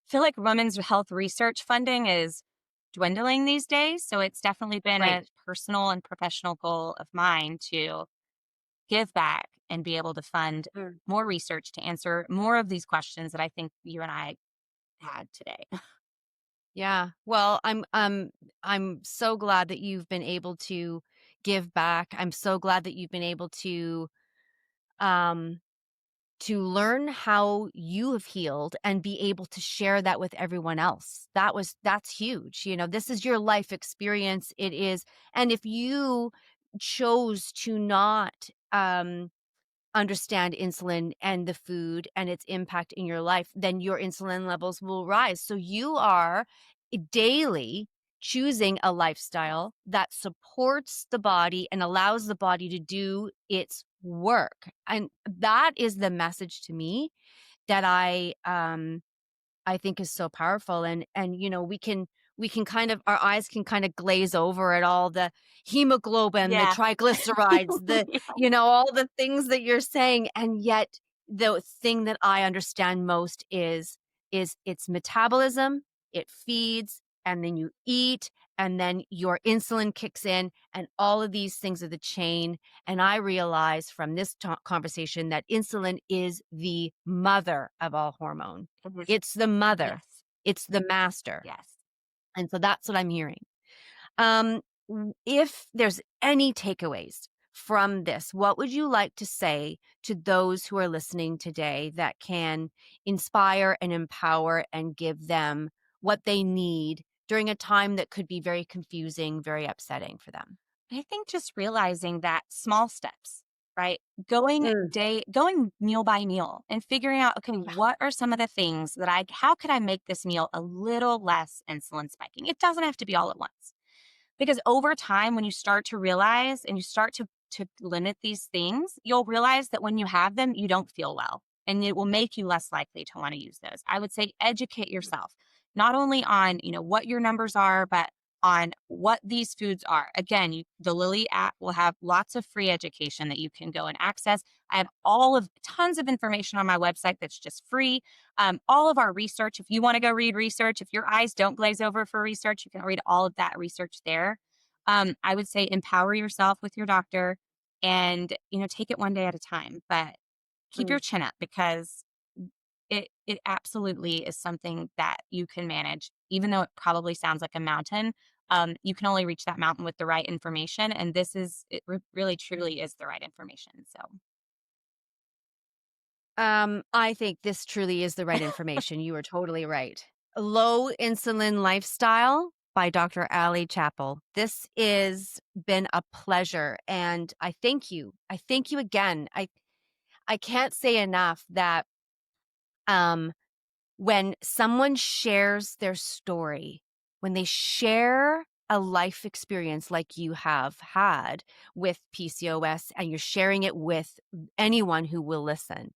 feel like women's health research funding is dwindling these days. So it's definitely been Right. a personal and professional goal of mine to give back and be able to fund Mm. more research to answer more of these questions that I think you and I had today. Yeah. Well, I'm so glad that you've been able to give back. I'm so glad that you've been able um, to learn how you have healed and be able to share that with everyone else. That's huge. This is your life experience. It is. And if you chose to not, understand insulin and the food and its impact in your life, then your insulin levels will rise. So you are daily choosing a lifestyle that supports the body and allows the body to do its work. And that is the message to me that I think is so powerful. And we can kind of, our eyes can kind of glaze over at all the hemoglobin, the Yeah. triglycerides, all the things that you're saying. And yet the thing that I understand most is it's metabolism, it feeds, and then you eat, and then your insulin kicks in, and all of these things are the chain. And I realize from this conversation that insulin is the mother of all hormone. It's the mother. Yes. It's the master. Yes. And so that's what I'm hearing. If there's any takeaways from this, what would you like to say to those who are listening today that can inspire and empower and give them what they need during a time that could be very confusing, very upsetting for them? I think just realizing that small steps, right? Going meal by meal and figuring out, okay, Yeah. what are some of the things how could I make this meal a little less insulin spiking? It doesn't have to be all at once. Because over time, when you start to realize and you start to limit these things, you'll realize that when you have them, you don't feel well. And it will make you less likely to want to use those. I would say educate yourself, not only on, what your numbers are, but on what these foods are. Again, the Lily app will have lots of free education that you can go and access. I have tons of information on my website that's just free. All of our research, if you want to go read research, if your eyes don't glaze over for research, you can read all of that research there. I would say empower yourself with your doctor and, take it one day at a time, but keep your chin up because it absolutely is something that you can manage, even though it probably sounds like a mountain. You can only reach that mountain with the right information. And really truly is the right information. So I think this truly is the right information. You are totally right. Low Insulin Lifestyle by Dr. Ali Chappell. This has been a pleasure, and I thank you. I thank you again. I can't say enough that um, when someone shares their story, when they share a life experience like you have had with PCOS, and you're sharing it with anyone who will listen,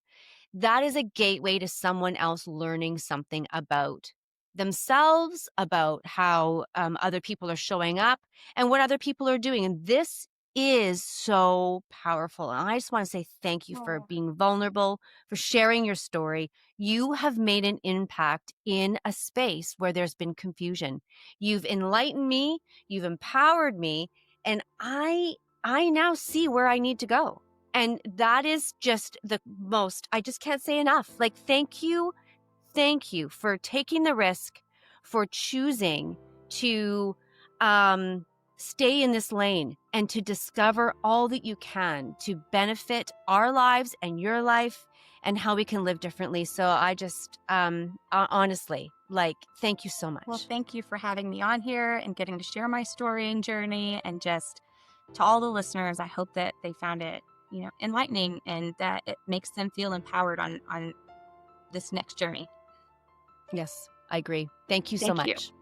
that is a gateway to someone else learning something about themselves, about how other people are showing up and what other people are doing. And this is so powerful. And I just want to say thank you for being vulnerable, for sharing your story. You have made an impact in a space where there's been confusion. You've enlightened me, you've empowered me, and I now see where I need to go. And that is just the most, I just can't say enough. Like, thank you for taking the risk, for choosing to stay in this lane and to discover all that you can to benefit our lives and your life and how we can live differently. So I just, honestly, thank you so much. Well, thank you for having me on here and getting to share my story and journey. And just to all the listeners, I hope that they found it enlightening and that it makes them feel empowered on this next journey. Yes, I agree. Thank you so Thank you. much.